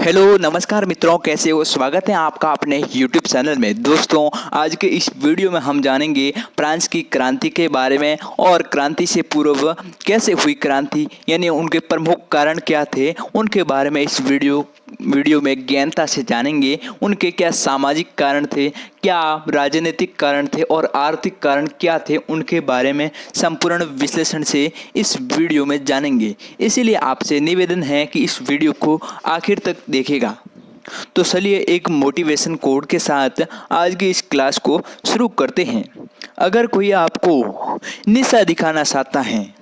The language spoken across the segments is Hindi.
हेलो नमस्कार मित्रों, कैसे हो। स्वागत है आपका अपने YouTube चैनल में। दोस्तों, आज के इस वीडियो में हम जानेंगे फ्रांस की क्रांति के बारे में और क्रांति से पूर्व कैसे हुई क्रांति, यानी उनके प्रमुख कारण क्या थे, उनके बारे में इस वीडियो में गहनता से जानेंगे। उनके क्या सामाजिक कारण थे, क्या राजनीतिक कारण थे और आर्थिक कारण क्या थे, उनके बारे में संपूर्ण विश्लेषण से इस वीडियो में जानेंगे। इसीलिए आपसे निवेदन है कि इस वीडियो को आखिर तक देखेगा। तो चलिए एक मोटिवेशन कोड के साथ आज की इस क्लास को शुरू करते हैं। अगर कोई आपको निशा दिखाना चाहता है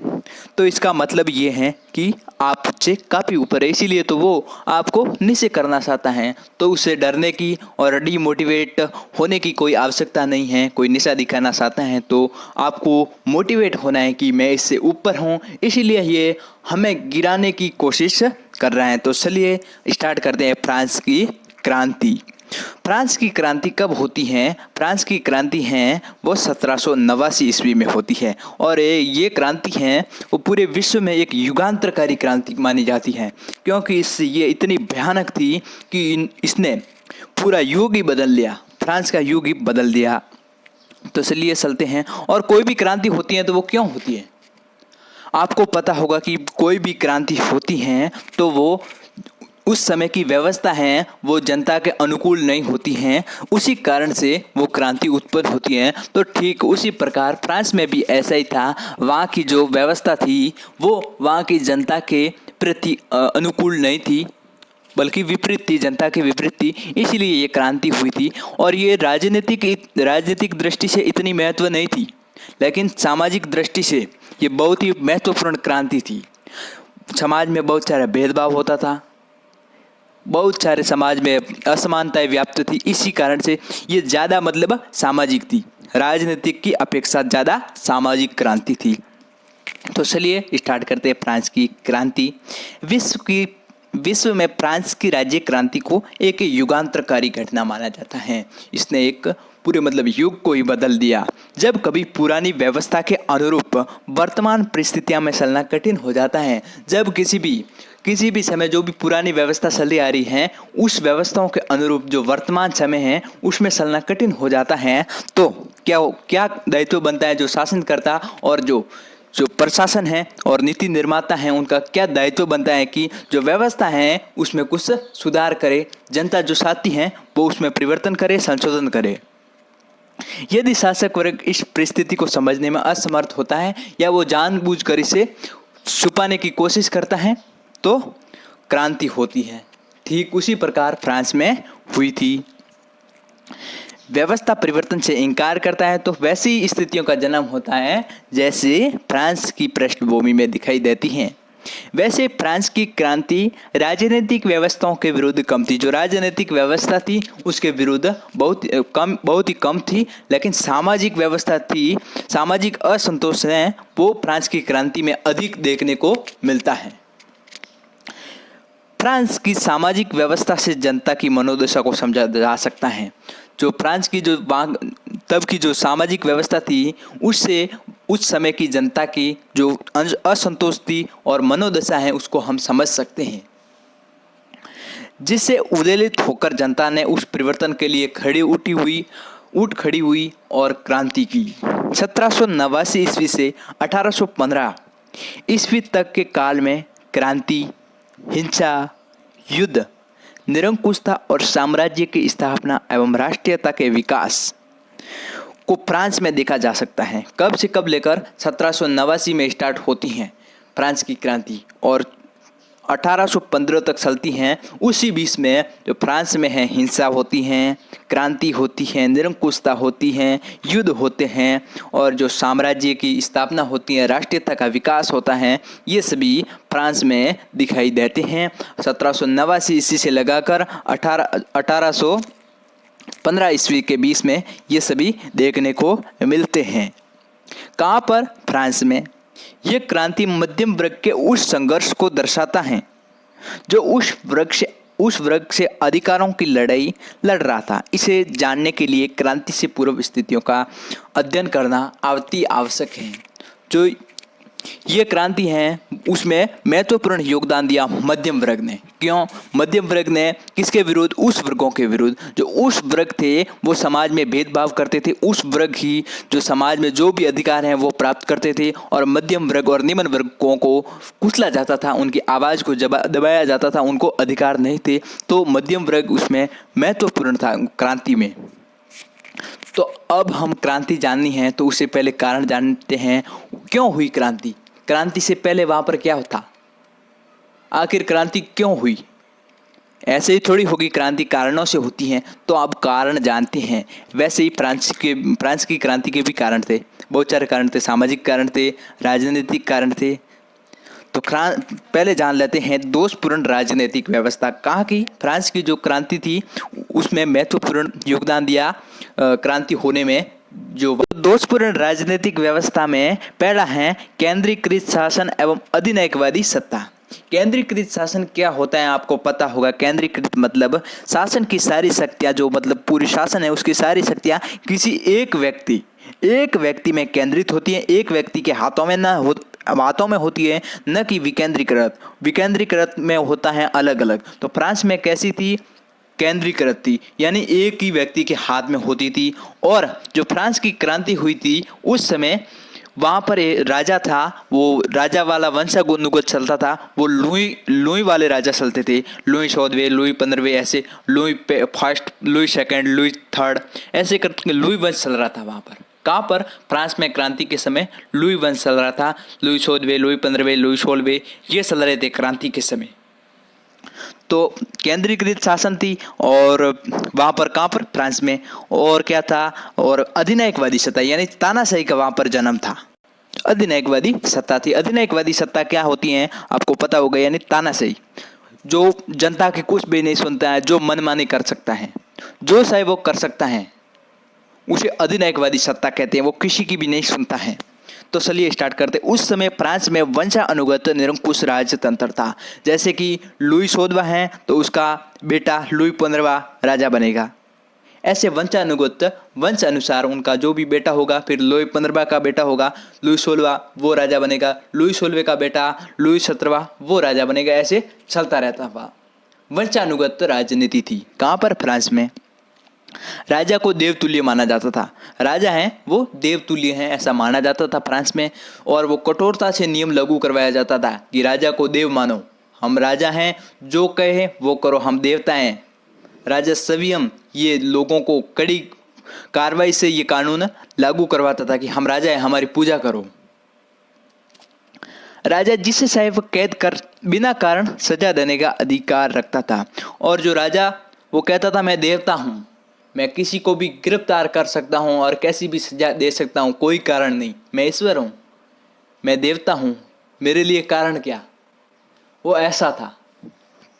तो इसका मतलब ये है कि आप उससे काफ़ी ऊपर है, इसीलिए तो वो आपको नीचे करना चाहता है। तो उससे डरने की और डीमोटिवेट होने की कोई आवश्यकता नहीं है। कोई निशा दिखाना चाहता है तो आपको मोटिवेट होना है कि मैं इससे ऊपर हूँ, इसीलिए ये हमें गिराने की कोशिश कर रहा है। तो चलिए स्टार्ट करते हैं। फ्रांस की क्रांति। फ्रांस की क्रांति कब होती है? फ्रांस की क्रांति है वो 1789 ईस्वी में होती है और ये क्रांति है वो पूरे विश्व में एक युगांतरकारी क्रांति मानी जाती है, क्योंकि ये इतनी भयानक थी कि इसने पूरा युग ही बदल लिया, फ्रांस का युग ही बदल दिया। तो चलिए चलते हैं। और कोई भी क्रांति होती है तो वो क्यों होती है? आपको पता होगा कि कोई भी क्रांति होती है तो वो उस समय की व्यवस्था है वो जनता के अनुकूल नहीं होती हैं, उसी कारण से वो क्रांति उत्पन्न होती है। तो ठीक उसी प्रकार फ्रांस में भी ऐसा ही था। वहाँ की जो व्यवस्था थी वो वहाँ की जनता के प्रति अनुकूल नहीं थी, बल्कि विपरीत थी, जनता के विपरीत थी। इसीलिए ये क्रांति हुई थी। और ये राजनीतिक दृष्टि से इतनी महत्व नहीं थी, लेकिन सामाजिक दृष्टि से ये बहुत ही महत्वपूर्ण क्रांति थी। समाज में बहुत सारा भेदभाव होता था, बहुत सारे समाज में असमानताएं व्याप्त थी, इसी कारण से ये ज़्यादा सामाजिक थी, राजनीतिक की अपेक्षा ज़्यादा सामाजिक क्रांति थी। तो चलिए स्टार्ट करते हैं फ्रांस की क्रांति। विश्व में फ्रांस की राज्य क्रांति को एक युगांतरकारी घटना माना जाता है। इसने एक पूरे युग को ही बदल दिया। जब कभी पुरानी व्यवस्था के अनुरूप वर्तमान परिस्थितियों में चलना कठिन हो जाता है, जब किसी भी समय जो भी पुरानी व्यवस्था चली आ रही है उस व्यवस्थाओं के अनुरूप जो वर्तमान समय है उसमें चलना कठिन हो जाता है, तो क्या दायित्व बनता है जो शासनकर्ता और जो प्रशासन है और नीति निर्माता हैं, उनका क्या दायित्व बनता है कि जो व्यवस्था है उसमें कुछ सुधार करे, जनता जो चाहती है वो उसमें परिवर्तन करे, संशोधन करे। यदि शासक वर्ग इस परिस्थिति को समझने में असमर्थ होता है या वो जानबूझकर इसे छुपाने की कोशिश करता है तो क्रांति होती है। ठीक उसी प्रकार फ्रांस में हुई थी। व्यवस्था परिवर्तन से इनकार करता है तो वैसी स्थितियों का जन्म होता है जैसे फ्रांस की पृष्ठभूमि में दिखाई देती हैं। वैसे फ्रांस की क्रांति राजनीतिक व्यवस्थाओं के विरुद्ध कम थी। जो राजनीतिक व्यवस्था थी उसके विरुद्ध बहुत ही कम थी, लेकिन सामाजिक व्यवस्था थी, सामाजिक असंतोष है वो फ्रांस की क्रांति में अधिक देखने को मिलता है। फ्रांस की सामाजिक व्यवस्था से जनता की मनोदशा को समझा जा सकता है। जो फ्रांस की तब की जो सामाजिक व्यवस्था थी उससे उस समय की जनता की जो असंतोष थी और मनोदशा है उसको हम समझ सकते हैं, जिससे उद्वेलित होकर जनता ने उस परिवर्तन के लिए उठ खड़ी हुई और क्रांति की। 1789 ईस्वी से 1815 ईस्वी तक के काल में क्रांति, हिंसा, युद्ध, निरंकुशता और साम्राज्य की स्थापना एवं राष्ट्रीयता के विकास को फ्रांस में देखा जा सकता है। कब से कब लेकर 1789 में स्टार्ट होती हैं फ्रांस की क्रांति और 1815 तक चलती हैं। उसी बीच में जो फ्रांस में है हिंसा होती हैं, क्रांति होती है, निरंकुशता होती हैं, युद्ध होते हैं और जो साम्राज्य की स्थापना होती है, राष्ट्रीयता का विकास होता है, ये सभी फ्रांस में दिखाई देते हैं। 1789 ईस्वी से लगाकर 1815 ईस्वी के बीच में ये सभी देखने को मिलते हैं। कहाँ पर? फ्रांस में। ये क्रांति मध्यम वर्ग के उस संघर्ष को दर्शाता है जो उस वर्ग से अधिकारों की लड़ाई लड़ रहा था। इसे जानने के लिए क्रांति से पूर्व स्थितियों का अध्ययन करना अति आवश्यक है। जो ये क्रांति है उसमें महत्वपूर्ण योगदान दिया मध्यम वर्ग ने। क्यों? मध्यम वर्ग ने किसके विरुद्ध? उस वर्गों के विरुद्ध जो उस वर्ग थे वो समाज में भेदभाव करते थे। उस वर्ग ही जो समाज में जो भी अधिकार हैं वो प्राप्त करते थे और मध्यम वर्ग और निम्न वर्गों को कुचला जाता था, उनकी आवाज़ को दबाया जाता था, उनको अधिकार नहीं थे। तो मध्यम वर्ग उसमें महत्वपूर्ण था क्रांति में। तो अब हम क्रांति जाननी है तो उससे पहले कारण जानते हैं क्यों हुई क्रांति। क्रांति से पहले वहाँ पर क्या होता? आखिर क्रांति क्यों हुई? ऐसे ही थोड़ी होगी क्रांति, कारणों से होती हैं। तो अब कारण जानते हैं। वैसे ही फ्रांस की क्रांति के भी कारण थे, बहुत सारे कारण थे। सामाजिक कारण थे, राजनीतिक कारण थे। तो पहले जान लेते हैं दोषपूर्ण राजनीतिक व्यवस्था। कहाँ की? फ्रांस की जो क्रांति थी उसमें महत्वपूर्ण योगदान दिया क्रांति होने में। जो दोषपूर्ण राजनीतिक व्यवस्था में पहला है केंद्रीकृत शासन एवं अधिनायकवादी सत्ता। केंद्रीकृत शासन क्या होता है आपको पता होगा। केंद्रीकृत मतलब शासन की सारी शक्तियाँ, जो मतलब पूरी शासन है उसकी सारी शक्तियाँ किसी एक व्यक्ति में केंद्रित होती हैं, एक व्यक्ति के हाथों में होती है, न कि विकेंद्रीकृत में होता है अलग अलग। तो फ्रांस में कैसी थी? केंद्रीकृत थी, यानी एक ही व्यक्ति के हाथ में होती थी। और जो फ्रांस की क्रांति हुई थी उस समय वहाँ पर राजा था, वो राजा वाला वंशानुगत चलता था। वो लुई वाले राजा चलते थे, लुई 14वें, लुई 15वें, ऐसे Louis first, Louis second, Louis third, ऐसे करके लुई वंश चल रहा था वहाँ पर। कहाँ पर? फ्रांस में क्रांति के समय लुई वंश चल रहा था। लुई 14वें, लुई 15वें, लुई 16वें ये चल रहे थे क्रांति के समय। तो केंद्रीकृत शासन थी और वहाँ पर कहाँ पर? फ्रांस में। और क्या था? और अधिनायकवादी सत्ता यानी तानाशाही का वहाँ पर जन्म था। अधिनायकवादी सत्ता थी। अधिनायकवादी सत्ता क्या होती है आपको पता होगा, यानी तानाशाही, जो जनता की कुछ भी नहीं सुनता है, जो मनमानी कर सकता है, जो चाहे वो कर सकता है, उसे अधिनायकवादी सत्ता कहते हैं। वो किसी की भी नहीं सुनता है। तो चलिए स्टार्ट करते। उस समय फ्रांस में वंशानुगत निरंकुश राजतंत्र था। जैसे कि लुई 14वां है तो उसका बेटा लुई 15वां राजा बनेगा। ऐसे वंश अनुसार उनका जो भी बेटा होगा, फिर लुई 15वां का बेटा होगा, लुई 16वां वो राजा बनेगा, लुई 16वें का बेटा लुई 17वां वो राजा बनेगा। ऐसे चलता रहता था। वंशानुगत राजनीति थी। कहाँ पर? फ्रांस में। राजा को देवतुल्य माना जाता था। राजा हैं वो देवतुल्य हैं ऐसा माना जाता था फ्रांस में। और वो कठोरता से नियम लागू करवाया जाता था कि राजा को देव मानो, हम राजा हैं, जो कहे वो करो, हम देवता हैं। राजा संयम ये लोगों को कड़ी कार्रवाई से ये कानून लागू करवाता था कि हम राजा हैं, हमारी पूजा करो। राजा जिसे चाहे वो कैद कर बिना कारण सजा देने का अधिकार रखता था। और जो राजा वो कहता था मैं देवता हूँ, मैं किसी को भी गिरफ्तार कर सकता हूँ और कैसी भी सजा दे सकता हूँ, कोई कारण नहीं, मैं ईश्वर हूँ, मैं देवता हूँ, मेरे लिए कारण क्या। वो ऐसा था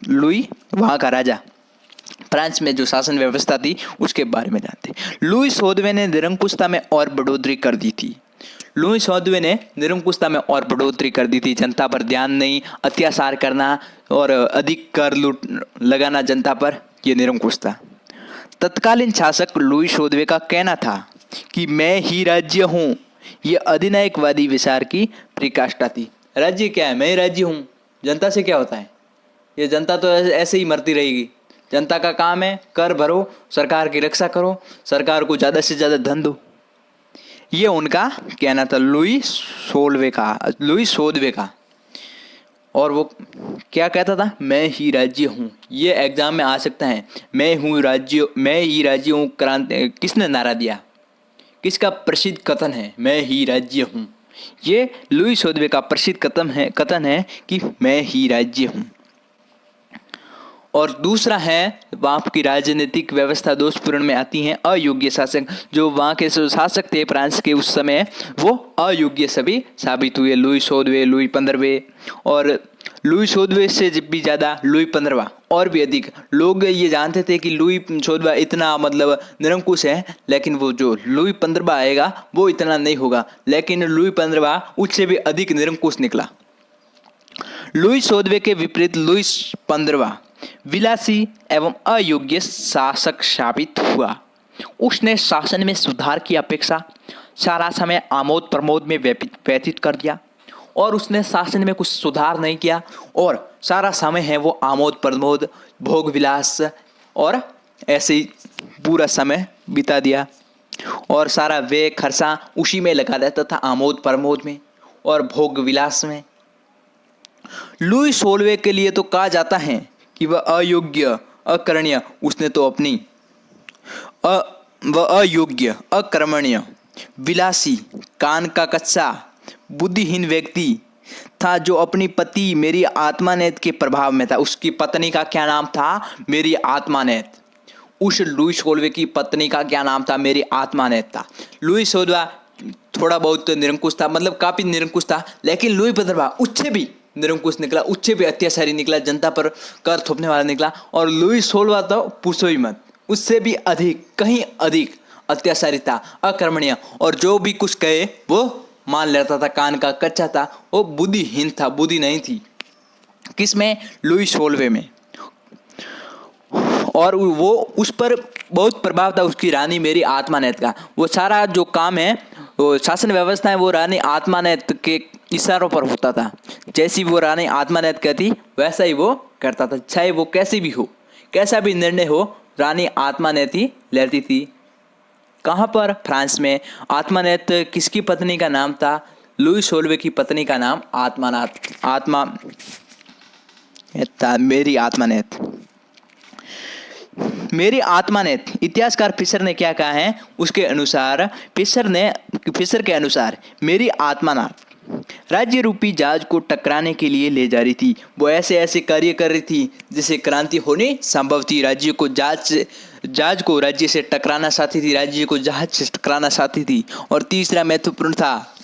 लुई वहाँ का राजा। फ्रांस में जो शासन व्यवस्था थी उसके बारे में जानते। लुई 14वें ने निरंकुशता में और बढ़ोतरी कर दी थी। लुई 14वें ने निरंकुशता में और बढ़ोतरी कर दी थी। जनता पर ध्यान नहीं, अत्याचार करना और अधिक कर लूट लगाना जनता पर, यह निरंकुशता। तत्कालीन शासक लुई 14वें का कहना था कि मैं ही राज्य हूँ। ये अधिनायकवादी विचार की परिकाष्ठा थी। राज्य क्या है? मैं ही राज्य हूँ। जनता से क्या होता है? ये जनता तो ऐसे ही मरती रहेगी। जनता का काम है कर भरो, सरकार की रक्षा करो, सरकार को ज़्यादा से ज़्यादा धन दो। ये उनका कहना था लुई 14वें का। और वो क्या कहता था? मैं ही राज्य हूँ। ये एग्जाम में आ सकता है, मैं ही राज्य हूँ। क्रांति किसने नारा दिया? किसका प्रसिद्ध कथन है? मैं ही राज्य हूँ। ये लुई 14वें का प्रसिद्ध कथन है कि मैं ही राज्य हूँ। और दूसरा है वहाँ की राजनीतिक व्यवस्था दोषपूर्ण में आती हैं अयोग्य शासक। जो वहाँ के शासक थे फ्रांस के उस समय वो अयोग्य सभी साबित हुए। लुई 14वें, लुई 15वें और लुई 14वें से भी ज़्यादा लुई 15वां और भी अधिक। लोग ये जानते थे कि लुई 14वां इतना मतलब निरंकुश है, लेकिन वो जो लुई 15वां आएगा वो इतना नहीं होगा। लेकिन लुई 15वां उससे भी अधिक निरंकुश निकला। लुई 14वें के विपरीत लुई 15वां विलासी एवं अयोग्य शासक साबित हुआ। उसने शासन में सुधार की अपेक्षा सारा समय आमोद प्रमोद में व्यतीत कर दिया। और उसने शासन में कुछ सुधार नहीं किया और सारा समय है वो आमोद प्रमोद भोग विलास और ऐसे ही पूरा समय बिता दिया और सारा व्यय खर्चा उसी में लगा देता था, आमोद प्रमोद में और भोग विलास में। लुई 16वें के लिए तो कहा जाता है कि वह अयोग्य अकरणीय, उसने तो अपनी वह अयोग्य अकर्मण्य विलासी कान का कच्चा बुद्धिहीन व्यक्ति था जो अपनी पति मेरी आत्मानेत के प्रभाव में था। उसकी पत्नी का क्या नाम था? मेरी आत्मानेत। उस लुई 16वें की पत्नी का क्या नाम था? मेरी आत्मानेत था। लुई 16वां थोड़ा बहुत निरंकुश था, मतलब काफी निरंकुश था, लेकिन लुई 15वां उससे भी निरंकुश निकला, उससे भी अत्याचारी निकला, जनता पर कर थोपने वाला निकला। और लुई 16वां तो पूछो ही मत, उससे भी अधिक कहीं अधिक अत्याचारी था, अकर्मण्य, और जो भी कुछ कहे वो मान लेता था, कान का कच्चा था, वो बुद्धिहीन था, बुद्धि नहीं थी। किसमें? लुई 16वें में। और वो उस पर बहुत प्रभाव था उसकी रानी मेरी आत्मानेत का। वो सारा जो काम है, वो शासन व्यवस्था है, वो रानी आत्मानेत के इशारों पर होता था। जैसी वो रानी आत्मानेत कहती वैसा ही वो करता था, चाहे वो कैसी भी हो, कैसा भी निर्णय हो, रानी आत्मानेत ही लेती थी। कहाँ पर? फ्रांस में। आत्मानेत किसकी पत्नी का नाम था? लुई 16वें की पत्नी का नाम मेरी आत्मानेत। मेरी आत्मानेत। इतिहासकार फिशर ने क्या कहा है? उसके अनुसार फिशर के अनुसार मेरी आत्मानात राज्य रूपी जहाज को टकराने के लिए ले जा रही थी। वो ऐसे ऐसे कार्य कर रही थी जिससे क्रांति होनी संभव थी। जहाज को राज्य से टकराना चाहती थी, राज्य को जहाज से टकराना चाहती थी। और तीसरा महत्वपूर्ण था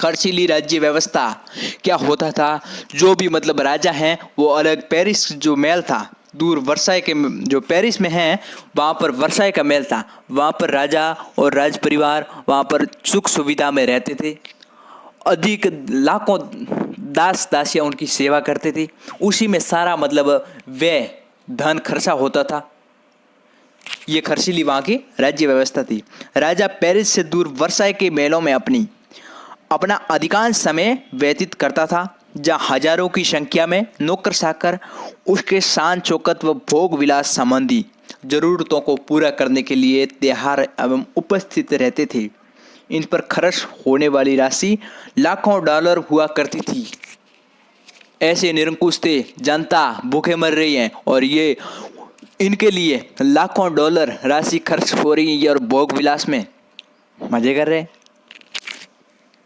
खर्चीली राज्य व्यवस्था। क्या होता था? जो भी मतलब राजा हैं वो अलग, पेरिस जो महल था दूर वर्साई के, जो पेरिस में है वहाँ पर वर्साई का महल था, वहाँ पर राजा और राज परिवार वहाँ पर सुख सुविधा में रहते थे। अधिक लाखों दास दासियाँ उनकी सेवा करते थे। उसी में सारा मतलब व्यय धन खर्चा होता था। ये खर्चीली वहाँ की राज्य व्यवस्था थी। राजा पेरिस से दूर वर्साई के महलों में अपना अधिकांश समय व्यतीत करता था, जहाँ हजारों की संख्या में नौकर चाकर उसके शान शौकत व भोग विलास संबंधी जरूरतों को पूरा करने के लिए त्योहार एवं उपस्थित रहते थे। इन पर खर्च होने वाली राशि लाखों डॉलर हुआ करती थी। ऐसे निरंकुश थे, जनता भूखे मर रही है और ये इनके लिए लाखों डॉलर राशि खर्च हो रही है और भोग विलास में मजे कर रहे हैं।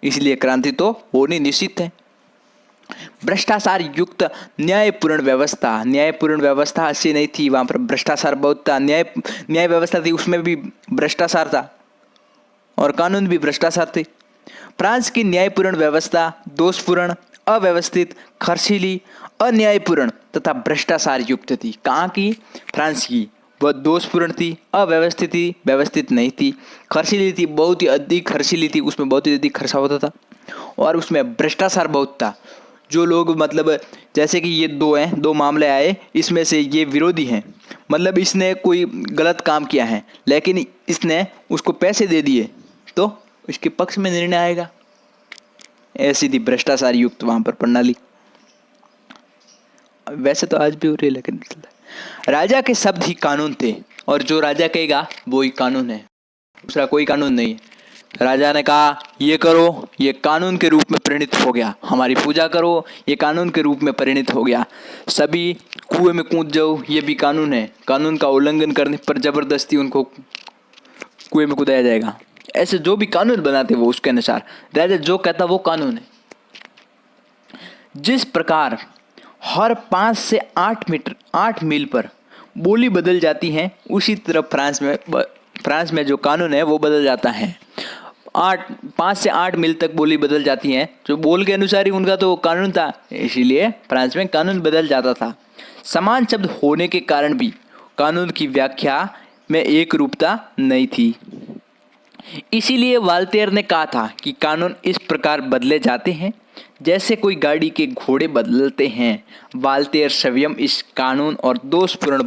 इसलिए क्रांति तो होनी निश्चित है। भ्रष्टाचार युक्त न्यायपूर्ण व्यवस्था ऐसी नहीं थी, वहाँ पर भ्रष्टाचार बहुत था। न्याय व्यवस्था थी, उसमें भी भ्रष्टाचार था और कानून भी भ्रष्टाचार थे। फ्रांस की न्यायपूर्ण व्यवस्था दोषपूर्ण, अव्यवस्थित, खर्चीली, अन्यायपूर्ण तथा भ्रष्टाचार युक्त थी। कहाँ की? फ्रांस की। वह दोषपूर्ण थी, अव्यवस्थित थी, व्यवस्थित नहीं थी, खर्चीली थी, बहुत ही अधिक खर्चीली थी, उसमें बहुत ही अधिक खर्चा होता था और उसमें भ्रष्टाचार बहुत था। जो लोग मतलब जैसे कि ये दो मामले आए, इसमें से ये विरोधी हैं, मतलब इसने कोई गलत काम किया है लेकिन इसने उसको पैसे दे दिए तो इसके पक्ष में निर्णय आएगा। ऐसी थी भ्रष्टाचार युक्त वहाँ पर प्रणाली। वैसे तो आज भी हो रही है लेकिन राजा के शब्द ही कानून थे और जो राजा कहेगा वो ही कानून है, दूसरा कोई कानून नहीं है। राजा ने कहा ये करो, ये कानून के रूप में परिणित हो गया। हमारी पूजा करो, ये कानून के रूप में परिणित हो गया। सभी कुएं में कूद जाओ, ये भी कानून है। कानून का उल्लंघन करने पर जबरदस्ती उनको कुएं में कूदाया जाएगा। ऐसे जो भी कानून बनाते वो उसके अनुसार, राजा जो कहता वो कानून है। जिस प्रकार हर 5 से 8 मील पर बोली बदल जाती है, उसी तरह फ्रांस में जो कानून है वो बदल जाता है। 5 से 8 मील तक बोली बदल जाती है, जो बोल के अनुसार ही उनका तो कानून था, इसीलिए फ्रांस में कानून बदल जाता था। समान शब्द होने के कारण भी कानून की व्याख्या में एक रूपता नहीं थी। इसीलिए वाल्टेयर ने कहा था कि कानून इस प्रकार बदले जाते हैं जैसे कोई गाड़ी के घोड़े बदलते हैं। वाल्टेयर स्वयं इस कानून और दोषपूर्ण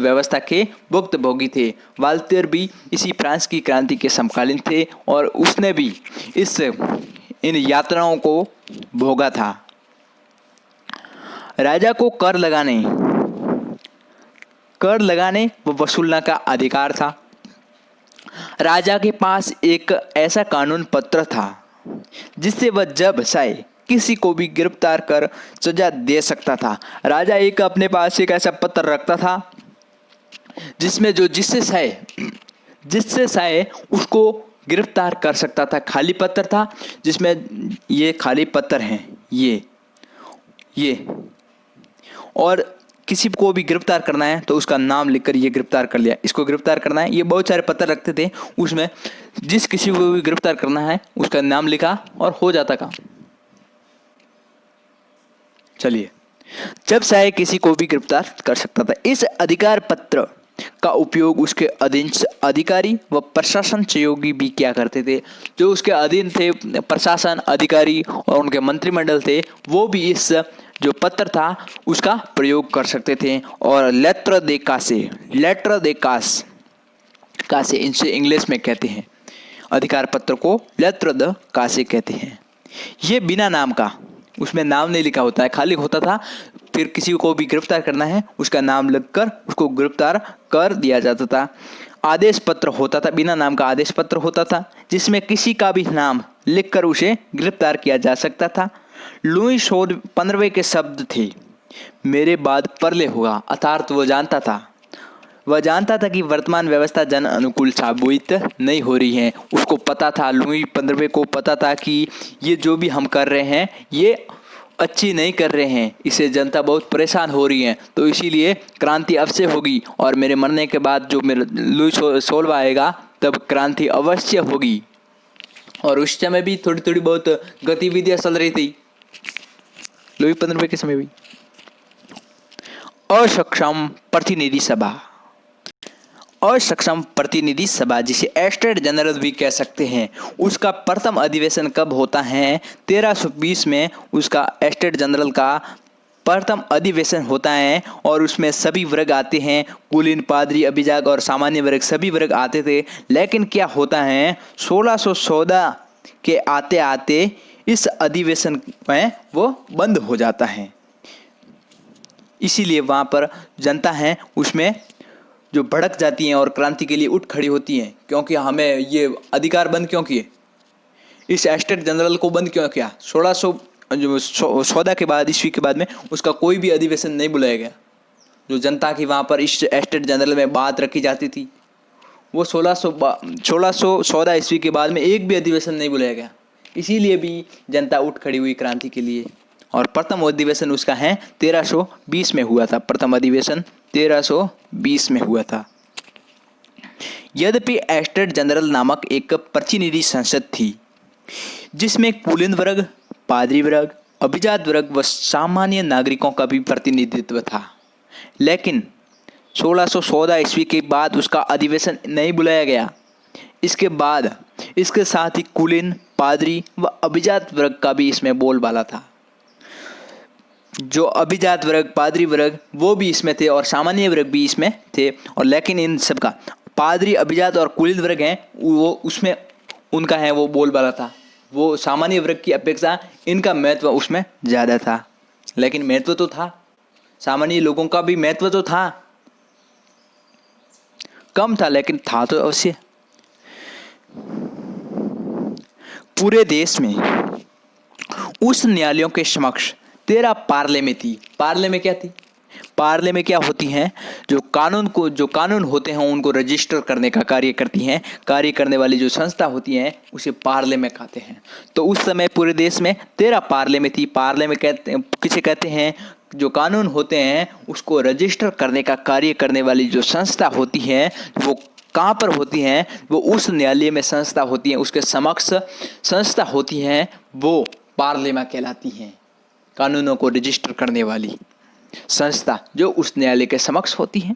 व्यवस्था के भुक्तभोगी थे। वाल्टेयर भी इसी फ्रांस की क्रांति के समकालीन थे और उसने भी इस इन यातनाओं को भोगा था। राजा को कर लगाने व वसूलने का अधिकार था। राजा के पास एक ऐसा कानून पत्र था जिससे वह जब चाहे किसी को भी गिरफ्तार कर सजा दे सकता था। राजा अपने पास एक ऐसा पत्र रखता था जिसमें जिससे चाहे उसको गिरफ्तार कर सकता था। खाली पत्र था जिसमें ये खाली पत्र हैं ये और किसी को भी गिरफ्तार करना है तो उसका नाम लिखकर ये गिरफ्तार कर लिया, इसको गिरफ्तार करना है। ये बहुत सारे पत्र रखते थे, उसमें जिस किसी को भी गिरफ्तार करना है उसका नाम लिखा और हो जाता काम। चलिए, जब चाहे किसी को भी गिरफ्तार कर सकता था। इस अधिकार पत्र का उपयोग उसके अधीन अधिकारी व प्रशासन सहयोगी भी किया करते थे। जो उसके अधीन थे, प्रशासन अधिकारी और उनके मंत्रिमंडल थे, वो भी इस जो पत्र था उसका प्रयोग कर सकते थे। और लेटर दे कासे इनसे इंग्लिश में कहते हैं, अधिकार पत्र को लेटर द कासे कहते हैं। ये बिना नाम का, उसमें नाम नहीं लिखा होता है, खाली होता था। फिर किसी को भी गिरफ्तार करना है उसका नाम लिखकर उसको गिरफ्तार कर दिया जाता था। आदेश पत्र होता था, बिना नाम का आदेश पत्र होता था जिसमें किसी का भी नाम लिखकर उसे गिरफ्तार किया जा सकता था। लुई 15वें के शब्द थे, मेरे बाद परले होगा। अर्थात वह जानता था कि वर्तमान व्यवस्था जन अनुकूल साबित नहीं हो रही है। उसको पता था, लुई 15वें को पता था कि ये जो भी हम कर रहे हैं ये अच्छी नहीं कर रहे हैं, इससे जनता बहुत परेशान हो रही है। तो इसीलिए क्रांति अब से होगी और मेरे मरने के बाद जो मेरा लुई 16वां आएगा तब क्रांति अवश्य होगी। और उस समय भी थोड़ी बहुत गतिविधियां चल रही थी लुई 15वें के समय भी। असक्षम प्रतिनिधि सभा जिसे स्टेट जनरल भी कह सकते हैं, उसका प्रथम अधिवेशन कब होता है? 1320 में उसका स्टेट जनरल का प्रथम अधिवेशन होता है और उसमें सभी वर्ग आते हैं, कुलीन, पादरी, अभिजात और सामान्य वर्ग, सभी वर्ग आते थे। लेकिन क्या होता है, 1614 के आते आते इस अधिवेशन में वो बंद हो जाता है। इसीलिए वहाँ पर जनता है उसमें जो भड़क जाती हैं और क्रांति के लिए उठ खड़ी होती हैं, क्योंकि हमें ये अधिकार बंद क्यों किए, इस स्टेट जनरल को बंद क्यों किया। 1614 के बाद, ईस्वी के बाद में उसका कोई भी अधिवेशन नहीं बुलाया गया। जो जनता की वहाँ पर इस स्टेट जनरल में बात रखी जाती थी, वो 1614 ईस्वी के बाद में एक भी अधिवेशन नहीं बुलाया गया। इसीलिए भी जनता उठ खड़ी हुई क्रांति के लिए। और प्रथम अधिवेशन उसका है 1320 में हुआ था। प्रथम अधिवेशन 1320 में हुआ था। यद्यपि स्टेट जनरल नामक एक प्रतिनिधि संसद थी जिसमें कुलीन वर्ग, पादरी वर्ग, अभिजात वर्ग व सामान्य नागरिकों का भी प्रतिनिधित्व था, लेकिन 1614 ईस्वी के बाद उसका अधिवेशन नहीं बुलाया गया। इसके बाद इसके साथ ही कुलीन, पादरी व अभिजात वर्ग का भी इसमें बोलबाला था। जो अभिजात वर्ग, पादरी वर्ग वो भी इसमें थे और सामान्य वर्ग भी इसमें थे। और लेकिन इन सब का पादरी, अभिजात और कुलीन वर्ग हैं वो उसमें उनका है वो बोलबाला था। वो सामान्य वर्ग की अपेक्षा इनका महत्व उसमें ज़्यादा था। लेकिन महत्व तो था, सामान्य लोगों का भी महत्व तो था, कम था लेकिन था तो अवश्य। पूरे देश में उस न्यायालयों के समक्ष 13 पार्लियामेंट थी। पार्लियामेंट क्या थी? पार्लियामेंट क्या होती हैं? जो कानून होते हैं उनको रजिस्टर करने का कार्य करती हैं। कार्य करने वाली जो संस्था होती हैं उसे पार्लियामेंट कहते हैं। तो उस समय पूरे देश में 13 पार्लियामेंट थी। पार्लियामेंट किसे कहते हैं? जो कानून होते हैं उसको रजिस्टर करने का कार्य करने वाली जो संस्था होती है वो कहाँ पर होती हैं? वो उस न्यायालय में संस्था होती है, उसके समक्ष संस्था होती हैं, वो पार्लियामेंट कहलाती हैं। कानूनों को रजिस्टर करने वाली संस्था जो उस न्यायालय के समक्ष होती है।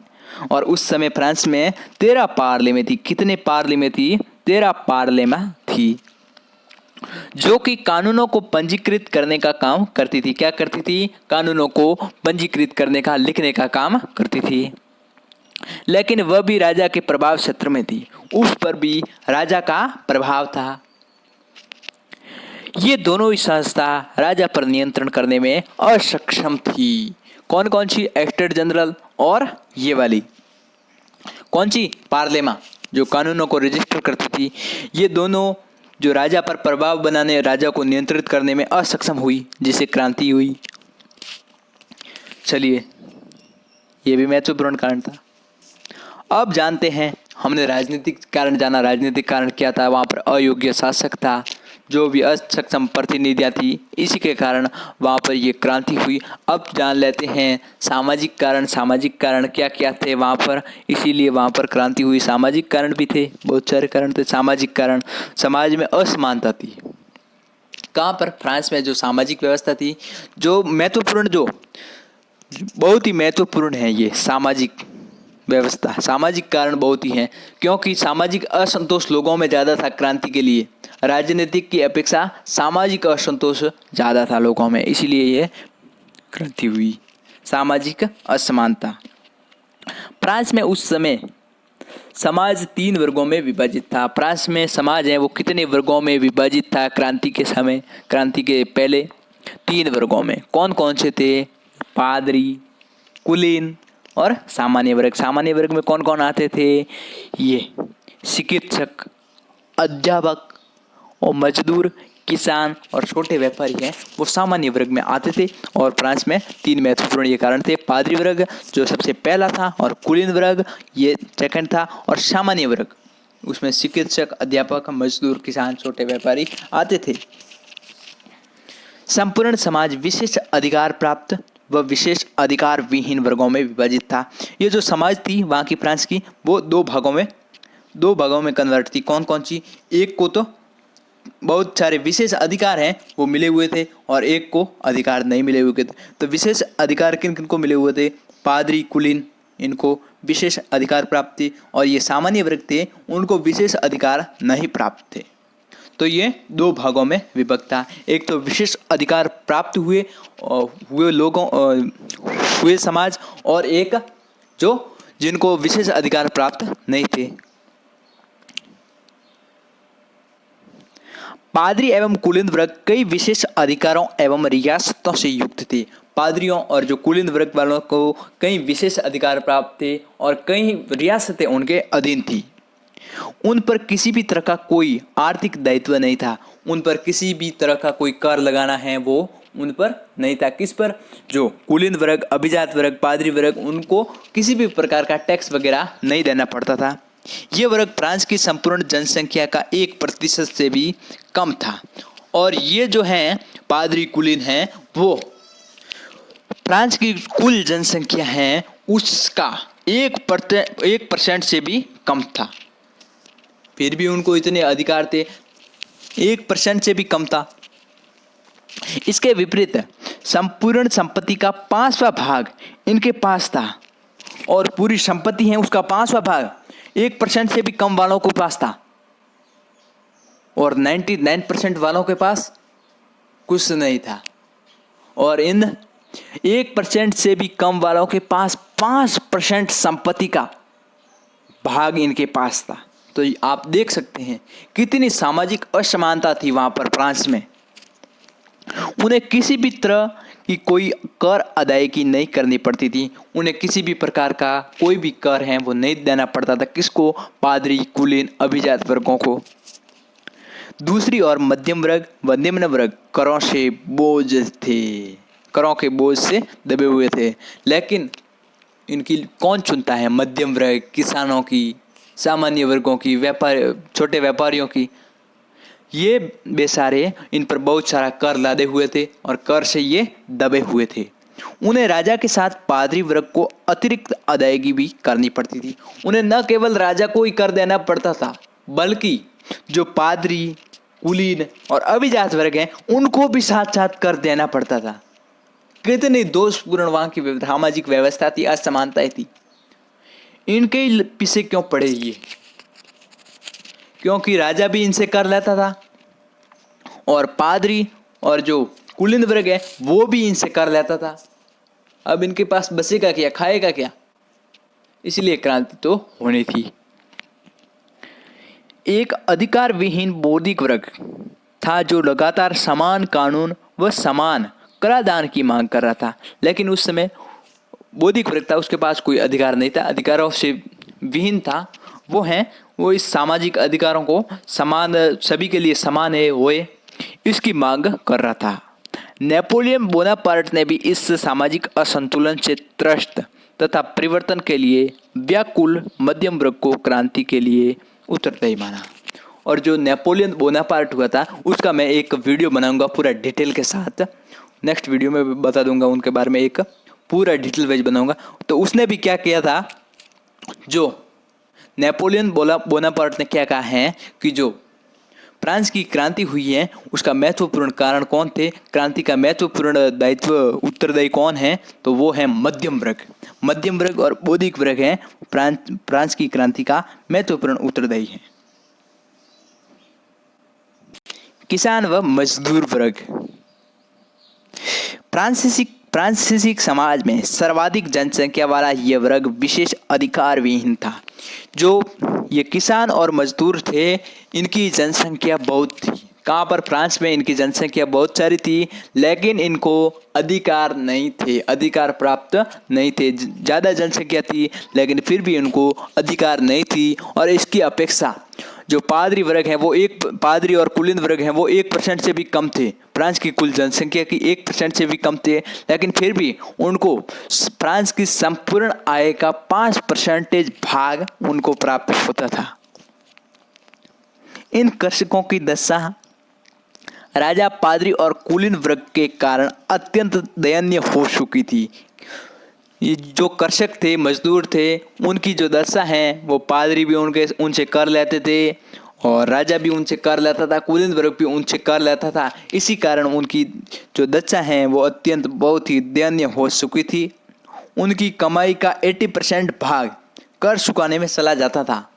और उस समय फ्रांस में 13 पार्लियामेंट थी। कितने पार्लियामेंट थी? 13 पार्लियामेंट थी जो कि कानूनों को पंजीकृत करने का काम करती थी। क्या करती थी? कानूनों को पंजीकृत करने का, लिखने का काम करती थी। लेकिन वह भी राजा के प्रभाव क्षेत्र में थी, उस पर भी राजा का प्रभाव था। ये दोनों ही संस्था राजा पर नियंत्रण करने में असक्षम थी। कौन कौन सी? एस्टेट जनरल और ये वाली कौन सी? पार्लेमा, जो कानूनों को रजिस्टर करती थी। ये दोनों जो राजा पर प्रभाव बनाने, राजा को नियंत्रित करने में असक्षम हुई, जिससे क्रांति हुई। चलिए, ये भी महत्वपूर्ण कारण था। अब जानते हैं, हमने राजनीतिक कारण जाना। राजनीतिक कारण क्या था? वहाँ पर अयोग्य शासक था, जो भी असक्षम प्रतिनिधियाँ थी, इसी के कारण वहाँ पर ये क्रांति हुई। अब जान लेते हैं सामाजिक कारण। सामाजिक कारण क्या क्या थे वहाँ पर, इसीलिए वहाँ पर क्रांति हुई। सामाजिक कारण भी थे, बहुत सारे कारण थे। सामाजिक कारण, समाज में असमानता थी। कहाँ पर? फ्रांस में जो सामाजिक व्यवस्था थी, जो महत्वपूर्ण, जो बहुत ही महत्वपूर्ण है ये सामाजिक व्यवस्था। सामाजिक कारण बहुत ही हैं, क्योंकि सामाजिक असंतोष लोगों में ज़्यादा था क्रांति के लिए। राजनीतिक की अपेक्षा सामाजिक असंतोष ज़्यादा था लोगों में, इसीलिए ये क्रांति हुई। सामाजिक असमानता। फ्रांस में उस समय समाज 3 वर्गों में विभाजित था। फ्रांस में समाज है वो कितने वर्गों में विभाजित था क्रांति के समय? क्रांति के पहले 3 वर्गों में। कौन कौन से थे? पादरी, कुलीन और सामान्य वर्ग। सामान्य वर्ग में कौन कौन आते थे? ये चिकित्सक, अध्यापक और मजदूर, किसान और छोटे व्यापारी हैं, वो सामान्य वर्ग में आते थे। और फ्रांस में 3 महत्वपूर्ण ये कारण थे। पादरी वर्ग जो सबसे पहला था, और कुलीन वर्ग ये सेकंड था, और सामान्य वर्ग उसमें चिकित्सक, अध्यापक, मजदूर, किसान, छोटे व्यापारी आते थे। संपूर्ण समाज विशेष अधिकार प्राप्त व विशेष अधिकार विहीन वर्गों में विभाजित था। ये जो समाज थी वहाँ की फ्रांस की, वो 2 भागों में कन्वर्ट थी। कौन कौन सी? एक को तो बहुत सारे विशेष अधिकार हैं वो मिले हुए थे, और एक को अधिकार नहीं मिले हुए थे। तो विशेष अधिकार किन किन को मिले हुए थे? पादरी, कुलीन, इनको विशेष अधिकार प्राप्त थे, और ये सामान्य वर्ग थे, उनको विशेष अधिकार नहीं प्राप्त थे। तो ये 2 भागों में विभक्त था। एक तो विशेष अधिकार प्राप्त हुए समाज, और एक जो जिनको विशेष अधिकार प्राप्त नहीं थे। पादरी एवं कुलीन वर्ग कई विशेष अधिकारों एवं रियासतों से युक्त थे। पादरियों और जो कुलीन वर्ग वालों को कई विशेष अधिकार प्राप्त थे, और कई रियासतें उनके अधीन थी। उन पर किसी भी तरह का कोई आर्थिक दायित्व नहीं था। उन पर किसी भी तरह का कोई कर लगाना है वो उन पर नहीं था। किस पर? जो कुलीन वर्ग, अभिजात वर्ग, पादरी वर्ग, उनको किसी भी प्रकार का टैक्स वगैरह नहीं देना पड़ता था। ये वर्ग फ्रांस की संपूर्ण जनसंख्या का 1% से भी कम था। और ये जो हैं पादरी, कुलीन हैं, वो फ्रांस की कुल जनसंख्या है उसका 1% से भी कम था। फिर भी उनको इतने अधिकार थे, 1% से भी कम था। इसके विपरीत संपूर्ण संपत्ति का 5वां भाग इनके पास था, और पूरी संपत्ति है उसका 5वां भाग 1% से भी कम वालों के पास था, और 99% वालों के पास कुछ नहीं था। और इन 1% से भी कम वालों के पास 5% संपत्ति का भाग इनके पास था। तो आप देख सकते हैं कितनी सामाजिक असमानता थी वहाँ पर फ्रांस में। उन्हें किसी भी तरह की कोई कर अदायगी नहीं करनी पड़ती थी। उन्हें किसी भी प्रकार का कोई भी कर है वो नहीं देना पड़ता था। किसको? पादरी, कुलीन, अभिजात वर्गों को। दूसरी ओर मध्यम वर्ग व निम्न वर्ग करों से बोझ थे, करों के बोझ से दबे हुए थे। लेकिन इनकी कौन चुनता है? मध्यम वर्ग, किसानों की, सामान्य वर्गों की, छोटे व्यापारियों की। ये बेचारे इन पर बहुत सारा कर लादे हुए थे, और कर से ये दबे हुए थे। उन्हें राजा के साथ पादरी वर्ग को अतिरिक्त अदायगी भी करनी पड़ती थी। उन्हें न केवल राजा को ही कर देना पड़ता था, बल्कि जो पादरी, कुलीन और अभिजात वर्ग हैं उनको भी साथ साथ कर देना पड़ता था। कितनी दोषपूर्ण वहाँ की सामाजिक व्यवस्था थी, असमानताएं थी। इनके ही पीछे क्यों पड़े ये? क्योंकि राजा भी इनसे कर लेता था, और पादरी और जो कुलीन वर्ग है वो भी इनसे कर लेता था। अब इनके पास बचेगा क्या, खाएगा क्या? इसलिए क्रांति तो होनी थी। एक अधिकार विहीन बौद्धिक वर्ग था जो लगातार समान कानून व समान कराधान की मांग कर रहा था। लेकिन उस समय बौद्धिक वर्ग था, उसके पास कोई अधिकार नहीं था, अधिकारों से विहीन था। वो इस सामाजिक अधिकारों को समान, सभी के लिए समान है होए, इसकी मांग कर रहा था। नेपोलियन बोनापार्ट ने भी इस सामाजिक असंतुलन से त्रस्त तथा परिवर्तन के लिए व्याकुल मध्यम वर्ग को क्रांति के लिए उत्तरदायी माना। और जो नेपोलियन बोनापार्ट हुआ था उसका मैं एक वीडियो बनाऊंगा पूरा डिटेल के साथ, नेक्स्ट वीडियो में बता दूंगा उनके बारे में, एक पूरा डिटेल वाइज बनाऊंगा। तो उसने भी क्या किया था, जो नेपोलियन बोनापार्ट ने क्या कहा है कि जो फ्रांस की क्रांति हुई है उसका महत्वपूर्ण कारण कौन थे, क्रांति का महत्वपूर्ण दायित्व उत्तरदायी कौन है, तो वो है मध्यम वर्ग। मध्यम वर्ग और बौद्धिक वर्ग है फ्रांस की क्रांति का महत्वपूर्ण उत्तरदायी है। किसान व मजदूर वर्ग। फ्रांसीसी समाज में सर्वाधिक जनसंख्या वाला यह वर्ग विशेष अधिकार विहीन था। जो ये किसान और मजदूर थे, इनकी जनसंख्या बहुत थी। कहाँ पर? फ्रांस में इनकी जनसंख्या बहुत सारी थी, लेकिन इनको अधिकार नहीं थे, अधिकार प्राप्त नहीं थे। ज़्यादा जनसंख्या थी लेकिन फिर भी इनको अधिकार नहीं थी। और इसकी अपेक्षा जो पादरी वर्ग है वो पादरी और कुलीन वर्ग हैं वो 1% से भी कम थे। फ्रांस की कुल जनसंख्या की 1% से भी कम थे, लेकिन फिर भी उनको फ्रांस की संपूर्ण आय का 5% भाग उनको प्राप्त होता था। इन कृषकों की दशा राजा, पादरी और कुलीन वर्ग के कारण अत्यंत दयनीय हो चुकी थी। ये जो कृषक थे, मजदूर थे, उनकी जो दशा है वो पादरी भी उनसे कर लेते थे और राजा भी उनसे कर लेता था, कुलीन वर्ग भी उनसे कर लेता था। इसी कारण उनकी जो दशा है वो अत्यंत बहुत ही दयनीय हो चुकी थी। उनकी कमाई का 80% भाग कर चुकाने में चला जाता था।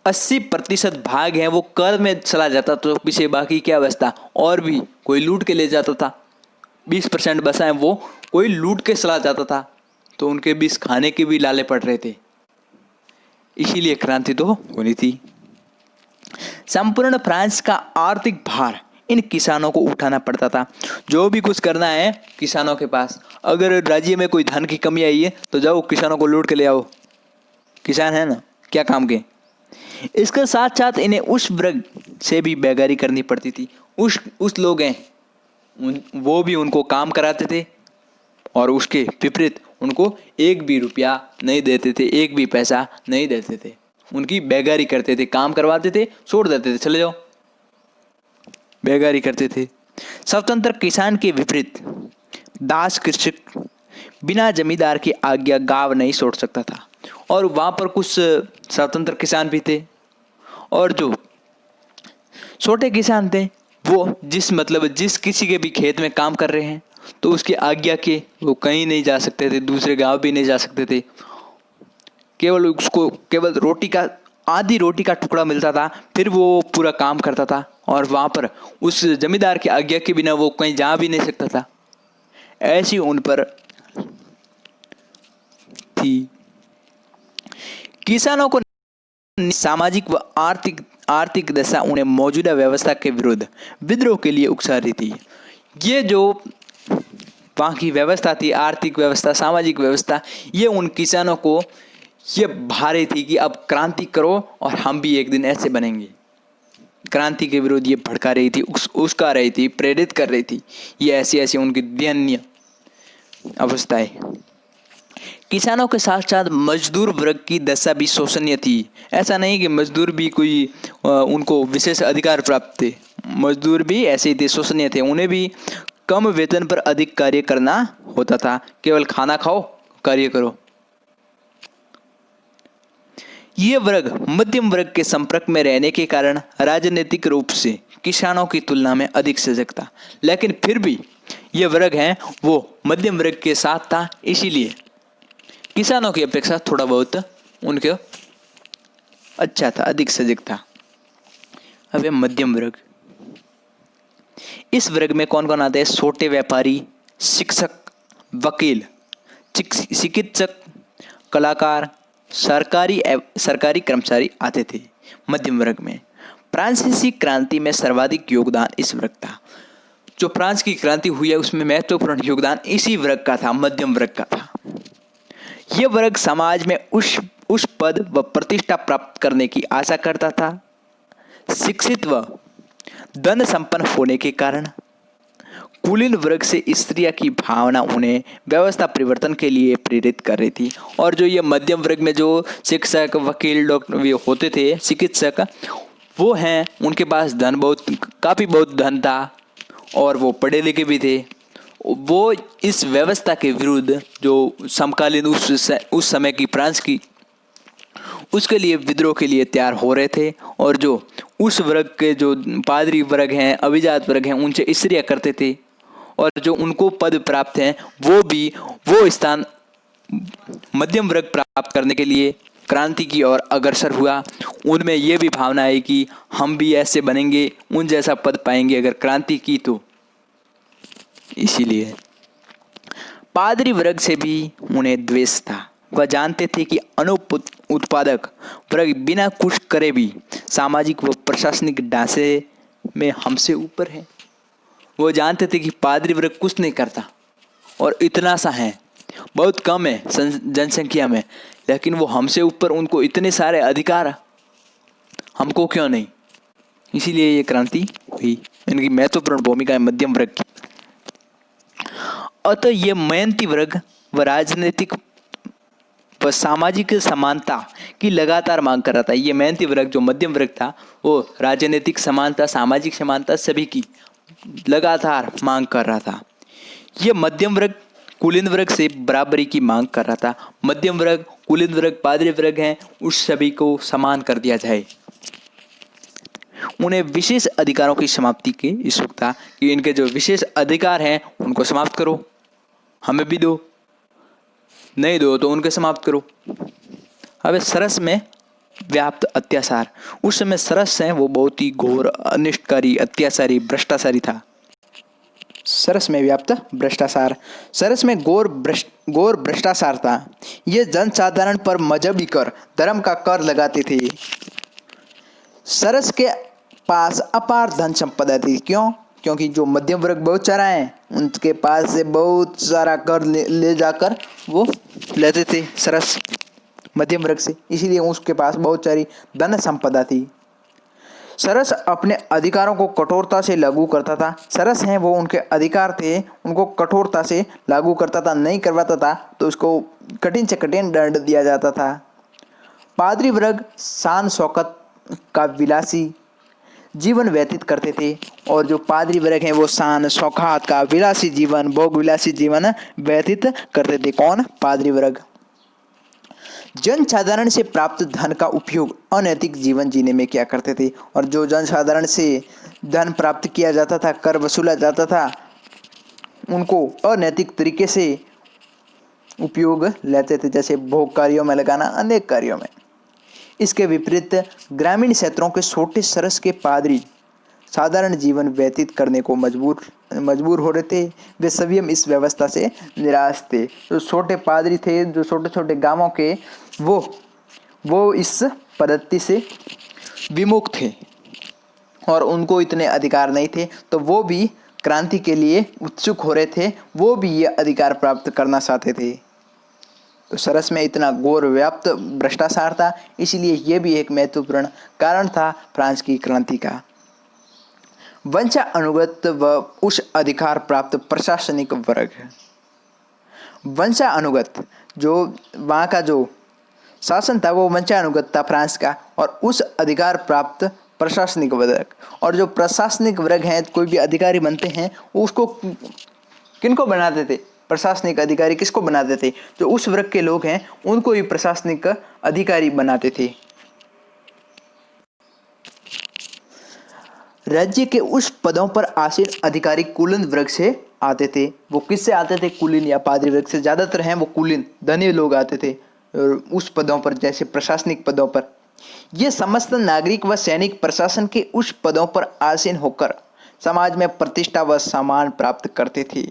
80% भाग है वो कर में चला जाता, तो पीछे बाकी क्या बचता? और भी कोई लूट के ले जाता था। 20% बचा है वो कोई लूट के चला जाता था, तो उनके बीच खाने के भी लाले पड़ रहे थे। इसीलिए क्रांति तो होनी थी। संपूर्ण फ्रांस का आर्थिक भार इन किसानों को उठाना पड़ता था। जो भी कुछ करना है किसानों के पास, अगर राज्य में कोई धन की कमी आई है तो जाओ किसानों को लूट के ले आओ, किसान है ना, क्या काम के। इसके साथ साथ इन्हें उस वर्ग से भी बेगारी करनी पड़ती थी। उस लोग हैं वो भी उनको काम कराते थे और उसके विपरीत उनको एक भी रुपया नहीं देते थे, एक भी पैसा नहीं देते थे। उनकी बेगारी करते थे, काम करवाते थे, छोड़ देते थे, चले जाओ, बेगारी करते थे। स्वतंत्र किसान के विपरीत दास कृषक बिना जमींदार की आज्ञा गांव नहीं छोड़ सकता था। और वहाँ पर कुछ स्वतंत्र किसान भी थे, और जो छोटे किसान थे वो जिस किसी के भी खेत में काम कर रहे हैं तो उसकी आज्ञा के वो कहीं नहीं जा सकते थे, दूसरे गांव भी नहीं जा सकते थे। केवल रोटी का आधी रोटी का टुकड़ा मिलता था, फिर वो पूरा काम करता था। और वहाँ पर उस जमींदार की आज्ञा के बिना वो कहीं जा भी नहीं सकता था। ऐसी उन पर थी। किसानों को सामाजिक व आर्थिक दशा उन्हें मौजूदा व्यवस्था के विरुद्ध विद्रोह के लिए उकसा रही थी। ये जो वहाँ की व्यवस्था थी, आर्थिक व्यवस्था, सामाजिक व्यवस्था, ये उन किसानों को ये भा रही थी कि अब क्रांति करो और हम भी एक दिन ऐसे बनेंगे। क्रांति के विरुद्ध ये भड़का रही थी, उसका रही थी, प्रेरित कर रही थी। ये ऐसी उनकी दयनीय अवस्थाएं। किसानों के साथ साथ मजदूर वर्ग की दशा भी शोषणीय थी। ऐसा नहीं कि मजदूर भी कोई उनको विशेष अधिकार प्राप्त थे, मजदूर भी ऐसे ही थे, शोषणीय थे। उन्हें भी कम वेतन पर अधिक कार्य करना होता था। केवल खाना खाओ, कार्य करो। ये वर्ग मध्यम वर्ग के संपर्क में रहने के कारण राजनीतिक रूप से किसानों की तुलना में अधिक सजग था, लेकिन फिर भी ये वर्ग है वो मध्यम वर्ग के साथ था, इसीलिए किसानों की अपेक्षा थोड़ा बहुत उनके अच्छा था, अधिक सजग था। अब ये मध्यम वर्ग, इस वर्ग में कौन कौन आते हैं? छोटे व्यापारी, शिक्षक, वकील, चिकित्सक, कलाकार, सरकारी कर्मचारी आते थे मध्यम वर्ग में। फ्रांसीसी क्रांति में सर्वाधिक योगदान इस वर्ग था। जो फ्रांस की क्रांति हुई है उसमें महत्वपूर्ण योगदान इसी वर्ग का था, मध्यम वर्ग का था। यह वर्ग समाज में उस पद व प्रतिष्ठा प्राप्त करने की आशा करता था। शिक्षित व धन संपन्न होने के कारण कुलीन वर्ग से स्त्रिया की भावना उन्हें व्यवस्था परिवर्तन के लिए प्रेरित कर रही थी। और जो ये मध्यम वर्ग में जो शिक्षक, वकील, डॉक्टर होते थे, चिकित्सक, वो हैं, उनके पास धन काफ़ी बहुत धन था और वो पढ़े लिखे भी थे। वो इस व्यवस्था के विरुद्ध जो समकालीन उस समय की फ्रांस की, उसके लिए विद्रोह के लिए तैयार हो रहे थे। और जो उस वर्ग के जो पादरी वर्ग हैं, अभिजात वर्ग हैं, उनसे स्त्रियाँ करते थे और जो उनको पद प्राप्त हैं वो स्थान मध्यम वर्ग प्राप्त करने के लिए क्रांति की ओर अग्रसर हुआ। उनमें ये भी भावना है कि हम भी ऐसे बनेंगे, उन जैसा पद पाएंगे अगर क्रांति की तो। इसीलिए पादरी वर्ग से भी उन्हें द्वेष था। वह जानते थे कि उत्पादक वर्ग बिना कुछ करे भी सामाजिक व प्रशासनिक ढांचे में हमसे ऊपर है। वो जानते थे कि पादरी वर्ग कुछ नहीं करता और इतना सा है, बहुत कम है जनसंख्या में, लेकिन वो हमसे ऊपर, उनको इतने सारे अधिकार, हमको क्यों नहीं। इसीलिए ये क्रांति हुई। इनकी महत्वपूर्ण भूमिका है मध्यम वर्ग की। अतः ये मेहनती वर्ग व राजनीतिक व सामाजिक समानता की लगातार मांग कर रहा था। ये मेहनती वर्ग जो मध्यम वर्ग था वो राजनीतिक समानता, सामाजिक समानता सभी की लगातार मांग कर रहा था। ये मध्यम वर्ग कुलीन वर्ग से बराबरी की मांग कर रहा था। मध्यम वर्ग, कुलीन वर्ग, पादरी वर्ग हैं, उस सभी को समान कर दिया जाए। उन्हें विशेष अधिकारों की समाप्ति की इच्छुक था कि इनके जो विशेष अधिकार हैं उनको समाप्त करो, हमें भी दो, नहीं दो तो उनके समाप्त करो। अब सरस में व्याप्त अत्याचार, उस समय सरस हैं वो बहुत ही घोर, अनिष्टकारी, अत्याचारी, भ्रष्टाचारी था। सरस में व्याप्त भ्रष्टाचार, सरस में घोर भ्रष्टाचार था। ये जनसाधारण पर मजहबी कर, धर्म का कर लगाते थे। सरस के पास अपार धन संपदा थी। क्यों? क्योंकि जो मध्यम वर्ग बहुत सारा है, उनके पास से बहुत सारा कर ले जाकर वो लेते थे सरस मध्यम वर्ग से, इसीलिए उसके पास बहुत सारी धन संपदा थी। सरस अपने अधिकारों को कठोरता से लागू करता था। सरस हैं वो उनके अधिकार थे, उनको कठोरता से लागू करता था। नहीं करवाता था तो उसको कठिन से कठिन दंड दिया जाता था। पादरी वर्ग शान शौकत का विलासी जीवन व्यतीत करते थे और जो पादरी वर्ग हैं वो शान शौकत का विलासी जीवन, भोग विलासी जीवन व्यतीत करते थे। कौन? पादरी वर्ग। जनसाधारण से प्राप्त धन का उपयोग अनैतिक जीवन जीने में किया करते थे। और जो जनसाधारण से धन प्राप्त किया जाता था, कर वसूला जाता था, उनको अनैतिक तरीके से उपयोग लेते थे, जैसे भोग कार्यों में लगाना, अनेक कार्यों में। इसके विपरीत ग्रामीण क्षेत्रों के छोटे सरस के पादरी साधारण जीवन व्यतीत करने को मजबूर हो रहे थे। वे सभी इस व्यवस्था से निराश थे। जो छोटे पादरी थे, जो छोटे छोटे गांवों के, वो इस पद्धति से विमुख थे और उनको इतने अधिकार नहीं थे, तो वो भी क्रांति के लिए उत्सुक हो रहे थे। वो भी ये अधिकार प्राप्त करना चाहते थे। तो सरस में इतना घोर व्याप्त भ्रष्टाचार था, इसलिए ये भी एक महत्वपूर्ण कारण था फ्रांस की क्रांति का। वंशानुगत व उच्च अधिकार प्राप्त प्रशासनिक वर्ग। वंशानुगत, जो वहाँ का जो शासन था वो वंशानुगत था फ्रांस का, और उस अधिकार प्राप्त प्रशासनिक वर्ग। और जो प्रशासनिक वर्ग हैं, कोई भी अधिकारी बनते हैं, उसको किनको बनाते थे? प्रशासनिक अधिकारी किसको बनाते थे? जो उस वर्ग के लोग हैं उनको ही प्रशासनिक अधिकारी बनाते थे। राज्य के उस पदों पर आसीन अधिकारी कुलीन वर्ग से आते थे। वो किससे आते थे? कुलीन या पादरी वर्ग से। ज़्यादातर हैं वो कुलीन, धनी लोग आते थे उस पदों पर, जैसे प्रशासनिक पदों पर। ये समस्त नागरिक व सैनिक प्रशासन के उस पदों पर आसीन होकर समाज में प्रतिष्ठा व सम्मान प्राप्त करते थे।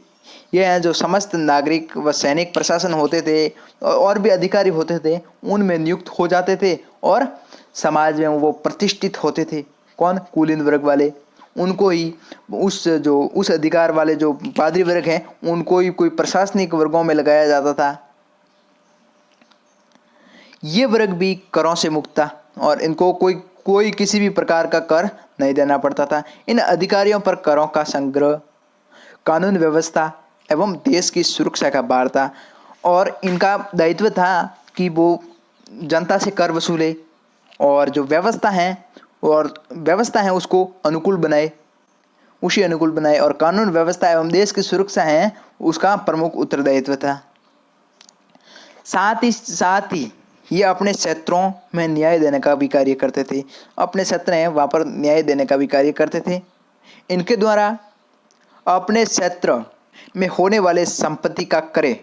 ये हैं जो समस्त नागरिक व सैनिक प्रशासन होते थे और भी अधिकारी होते थे, उनमें नियुक्त हो जाते थे और समाज में वो प्रतिष्ठित होते थे। कौन? कुलीन वर्ग वाले। उनको ही उस अधिकार वाले जो पादरी वर्ग हैं उनको ही कोई प्रशासनिक वर्गों में लगाया जाता था। ये वर्ग भी करों से मुक्त था और इनको कोई किसी भी प्रकार का कर नहीं देना पड़ता था। इन अधिकारियों पर करों का संग्रह, कानून व्यवस्था एवं देश की सुरक्षा का भार था और इनका दायित्व था कि वो जनता से कर वसूले और जो व्यवस्था है उसको अनुकूल बनाए, उसी अनुकूल बनाए और कानून व्यवस्था एवं देश की सुरक्षा है उसका प्रमुख उत्तरदायित्व था। साथ ही ये अपने क्षेत्रों में न्याय देने का भी कार्य करते थे। अपने क्षेत्र हैं वहाँ पर न्याय देने का भी कार्य करते थे। इनके द्वारा अपने क्षेत्र में होने वाले संपत्ति का क्रय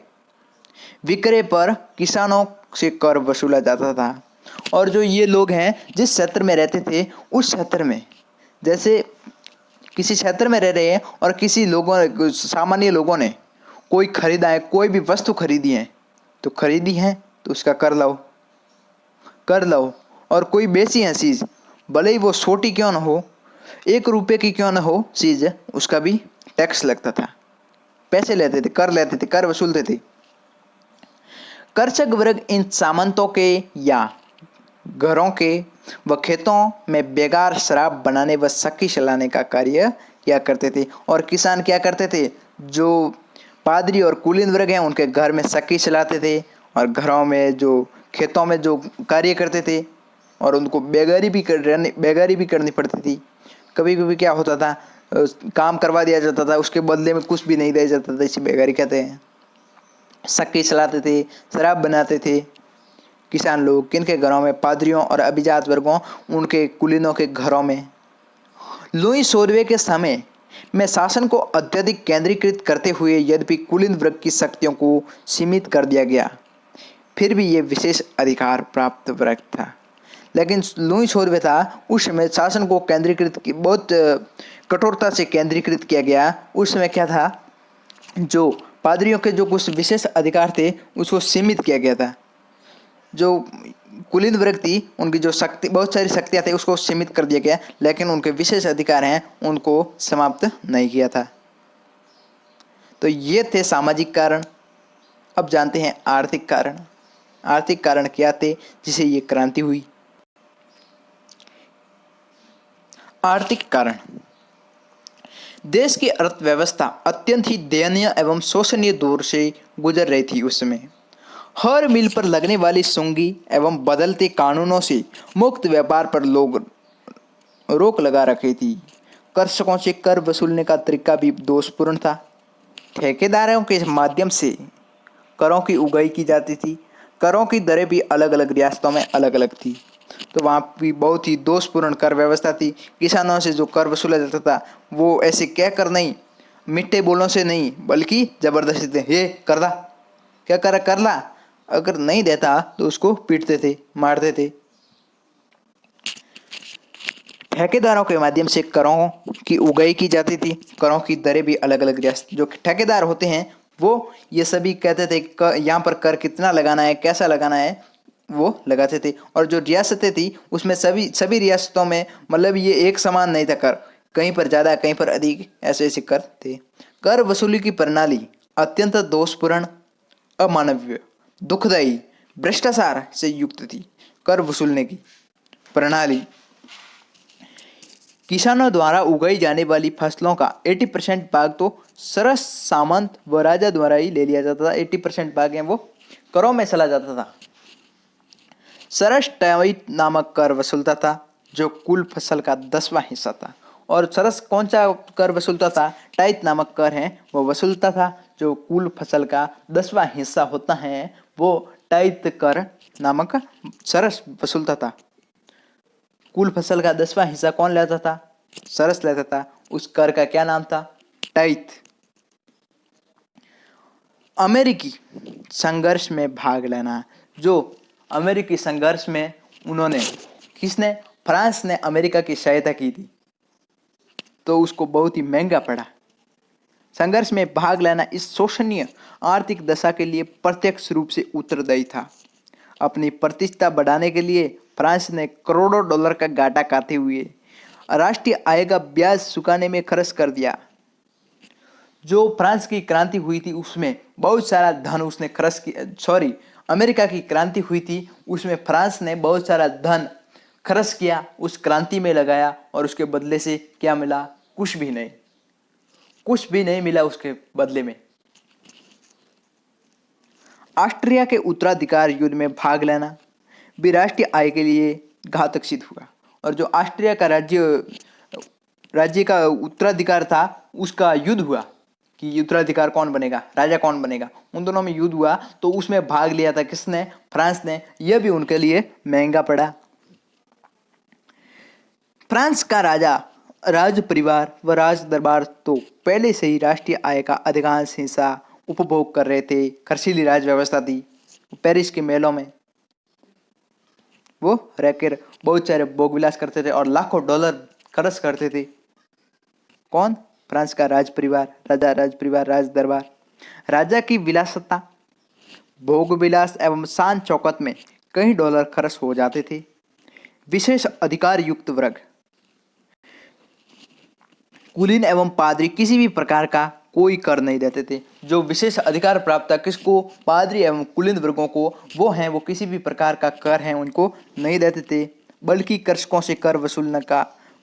विक्रय पर किसानों से कर वसूला जाता था। और जो ये लोग हैं जिस क्षेत्र में रहते थे उस क्षेत्र में, जैसे किसी क्षेत्र में रह रहे हैं और सामान्य लोगों ने कोई खरीदा है, कोई भी वस्तु खरीदी है तो उसका कर लो और कोई बेची है चीज़, भले ही वो छोटी क्यों न हो, 1 रुपये की क्यों न हो चीज़, उसका भी टैक्स लगता था। पैसे लेते थे, कर वसूलते थे। कर्षक वर्ग इन सामंतों के या घरों के व खेतों में बेगार शराब बनाने व शक्की चलाने का कार्य किया करते थे। और किसान क्या करते थे? जो पादरी और कुलीन वर्ग हैं उनके घर में शक्की चलाते थे और घरों में जो खेतों में जो कार्य करते थे और उनको बेगारी भी करनी पड़ती थी। कभी कभी क्या होता था, काम करवा दिया जाता था, उसके बदले में कुछ भी नहीं दिया जाता था, इसे बेगारी कहते हैं। शक्की चलाते थे, शराब बनाते थे किसान लोग, किनके घरों में? पादरियों और अभिजात वर्गों, उनके कुलीनों के घरों में। लुई 16वें के समय में शासन को अत्यधिक केंद्रीकृत करते हुए यद्यपि कुलीन वर्ग की शक्तियों को सीमित कर दिया गया, फिर भी ये विशेष अधिकार प्राप्त वर्ग था। लेकिन लुई 16वें था, उस समय शासन को बहुत कठोरता से केंद्रीकृत किया गया। उस समय क्या था, जो पादरियों के जो कुछ विशेष अधिकार थे उसको सीमित किया गया था। जो कुलीन वर्ग थी उनकी जो बहुत सारी शक्तियाँ थी उसको सीमित कर दिया गया, लेकिन उनके विशेष अधिकार हैं उनको समाप्त नहीं किया था। तो ये थे सामाजिक कारण। अब जानते हैं आर्थिक कारण। आर्थिक कारण क्या थे जिसे ये क्रांति हुई? आर्थिक कारण, देश की अर्थव्यवस्था अत्यंत ही दयनीय एवं शोषणीय दौर से गुजर रही थी। उस समय हर मिल पर लगने वाली सूंगी एवं बदलते कानूनों से मुक्त व्यापार पर लोग रोक लगा रखी थी। कृषकों से कर वसूलने का तरीका भी दोषपूर्ण था। ठेकेदारों के माध्यम से करों की उगाही की जाती थी। करों की दरें भी अलग अलग रियासतों में अलग अलग थी, तो वहाँ भी बहुत ही दोषपूर्ण कर व्यवस्था थी। किसानों से जो कर वसूला जाता था वो ऐसे कह कर नहीं, मीठे बोलों से नहीं, बल्कि जबरदस्ती थे। ये कर ला, क्या कर ला, अगर नहीं देता तो उसको पीटते थे, मारते थे। ठेकेदारों के माध्यम से करों की उगाही की जाती थी। करों की दरें भी अलग अलग रियासत, जो ठेकेदार होते हैं वो ये सभी कहते थे यहाँ पर कर कितना लगाना है, कैसा लगाना है, वो लगाते थे। और जो रियासतें थी उसमें सभी रियासतों में मतलब ये एक समान नहीं था कर, कहीं पर ज़्यादा कहीं पर अधिक, ऐसे ऐसे कर थे। कर वसूली की प्रणाली अत्यंत दोषपूर्ण, अमानवीय, दुखदायी, भ्रष्टाचार से युक्त थी। कर वसूलने की प्रणाली, किसानों द्वारा उगाई जाने वाली फसलों का 80% भाग तो सरस, सामंत व राजा द्वारा ही ले लिया जाता था। 80% भाग है वो करों में चला जाता था। सरस टाइट नामक कर वसूलता था जो कुल फसल का 10वां हिस्सा था। और सरस कौन सा कर वसूलता था? टाइट नामक कर है वो वसूलता था, जो कुल फसल का 10वां हिस्सा होता है वो टाइट कर नामक सरस वसूलता था। कुल फसल का 10वां हिस्सा कौन लेता था? सरस लेता था। उस कर का क्या नाम था? टाइथ। अमेरिकी संघर्ष में भाग लेना, जो अमेरिकी संघर्ष में किसने? फ्रांस ने अमेरिका की सहायता की थी, तो उसको बहुत ही महंगा पड़ा। संघर्ष में भाग लेना इस शोषणीय आर्थिक दशा के लिए प्रत्यक्ष रूप से उत्तरदायी था। अपनी प्रतिष्ठा बढ़ाने के लिए फ्रांस ने करोड़ों डॉलर का घाटा खाते हुए राष्ट्रीय आय का ब्याज चुकाने में खर्च कर दिया। जो फ्रांस की क्रांति हुई थी उसमें बहुत सारा धन उसने खर्च किया, अमेरिका की क्रांति हुई थी उसमें फ्रांस ने बहुत सारा धन खर्च किया, उस क्रांति में लगाया और उसके बदले से क्या मिला? कुछ भी नहीं, कुछ भी नहीं मिला उसके बदले में। ऑस्ट्रिया के उत्तराधिकार युद्ध में भाग लेना भी राष्ट्रीय आय के लिए घातक सिद्ध हुआ। और जो ऑस्ट्रिया का राज्य का उत्तराधिकार था उसका युद्ध हुआ कि उत्तराधिकार कौन बनेगा, राजा कौन बनेगा, उन दोनों में युद्ध हुआ तो उसमें भाग लिया था किसने? फ्रांस ने। यह भी उनके लिए महंगा पड़ा। फ्रांस का राज परिवार व राज दरबार तो पहले से ही राष्ट्रीय आय का अधिकांश हिस्सा उपभोग कर रहे थे। खर्चीली राज व्यवस्था थी। पेरिस के मेलों में वो रहकर बहुत सारे भोग विलास करते थे और लाखों डॉलर खर्च करते थे। कौन? फ्रांस का राज परिवार, राज परिवार, राज दरबार। राजा की विलासिता, भोग विलास एवं शान चौकत में कई डॉलर खर्च हो जाते थे। विशेष अधिकार युक्त वर्ग, कुलीन एवं पादरी किसी भी प्रकार का कोई कर नहीं देते थे। जो विशेष अधिकार प्राप्त था किसको? पादरी एवं कुलीन वर्गों को, वो हैं वो किसी भी प्रकार का कर है उनको नहीं देते थे, बल्कि कृषकों से कर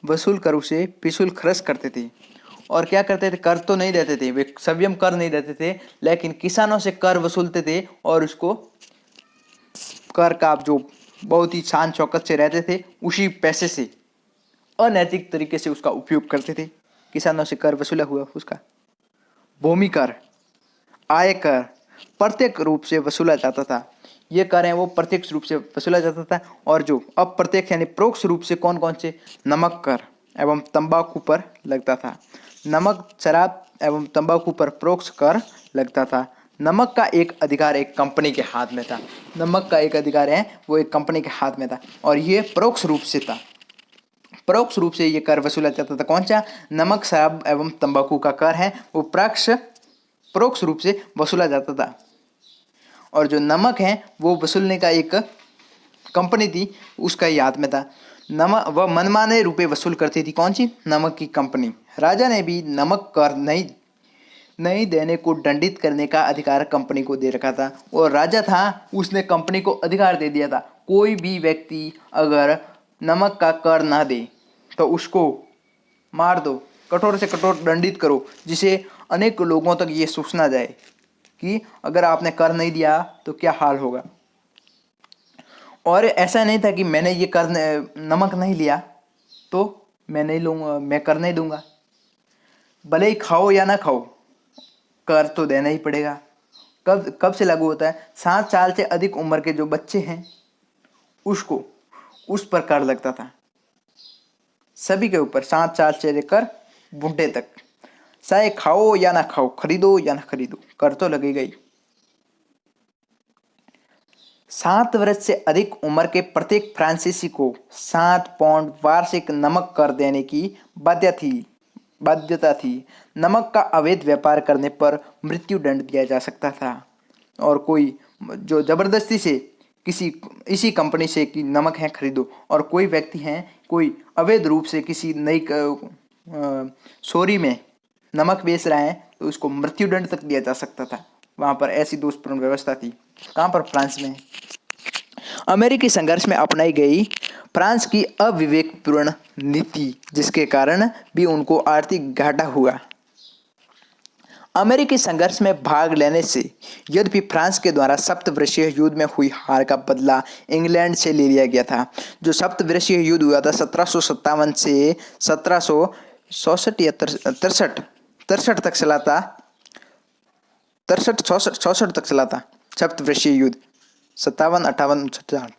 वसूल कर उसे फिजूल खर्च करते थे। और क्या करते थे? कर तो नहीं देते थे, वे सव्यम कर नहीं देते थे, लेकिन किसानों से कर वसूलते थे और उसको कर का जो बहुत ही शान चौकत से रहते थे उसी पैसे से अनैतिक तरीके से उसका उपयोग करते थे। किसानों से कर वसूला हुआ उसका भूमि कर, आय कर प्रत्यक्ष रूप से वसूला जाता था। ये कर है वो प्रत्यक्ष रूप से वसूला जाता था। और जो अप्रत्यक्ष यानी परोक्ष रूप से कौन कौन से? नमक कर एवं तंबाकू पर लगता था। नमक, शराब एवं तंबाकू पर परोक्ष कर लगता था। नमक का एक अधिकार एक कंपनी के हाथ में था। नमक का एक अधिकार है वो एक कंपनी के हाथ में था और ये परोक्ष रूप से था। परोक्ष रूप से ये कर वसूला जाता था। कौन सा? नमक, शराब एवं तंबाकू का कर है वो परोक्ष रूप से वसूला जाता था। और जो नमक है वो वसूलने का एक कंपनी थी उसका ही हाथ में था। नमक वह मनमाने रुपए वसूल करती थी। कौन सी? नमक की कंपनी। राजा ने भी नमक कर नहीं देने को दंडित करने का अधिकार कंपनी को दे रखा था। और राजा था उसने कंपनी को अधिकार दे दिया था, कोई भी व्यक्ति अगर नमक का कर ना दे तो उसको मार दो, कठोर से कठोर दंडित करो, जिसे अनेक लोगों तक ये सूचना जाए कि अगर आपने कर नहीं दिया तो क्या हाल होगा। और ऐसा नहीं था कि मैंने ये कर नमक नहीं लिया तो मैं नहीं लूँगा, मैं कर नहीं दूंगा। भले ही खाओ या ना खाओ, कर तो देना ही पड़ेगा। कब से लागू होता है? 7 साल से अधिक उम्र के जो बच्चे हैं उसको उस पर कर लगता था। सभी के ऊपर 7 साल से लेकर बूढ़े तक, चाहे खाओ या ना खाओ, खरीदो या ना खरीदो, कर तो लगेगा ही। 7 वर्ष से अधिक उम्र के प्रत्येक फ्रांसीसी को 7 पाउंड वार्षिक नमक कर देने की बाध्यता थी। नमक का अवैध व्यापार करने पर मृत्यु दंड दिया जा सकता था। और कोई जो जबरदस्ती से इसी कंपनी से कि नमक है खरीदो, और कोई व्यक्ति है कोई अवैध रूप से किसी नई सोरी में नमक बेच रहा है तो उसको मृत्यु दंड तक दिया जा सकता था। वहाँ पर ऐसी दोषपूर्ण व्यवस्था थी। कहाँ पर? फ्रांस में। अमेरिकी संघर्ष में अपनाई गई फ्रांस की अविवेकपूर्ण नीति जिसके कारण भी उनको आर्थिक घाटा हुआ। अमेरिकी संघर्ष में भाग लेने से यद्यपि फ्रांस के द्वारा सप्तवर्षीय युद्ध में हुई हार का बदला इंग्लैंड से ले लिया गया था। जो सप्तवर्षीय युद्ध हुआ था 1757 से 1766 या 63 तक चला था। 63 तक चला था सप्तवर्षीय युद्ध। 57, 58,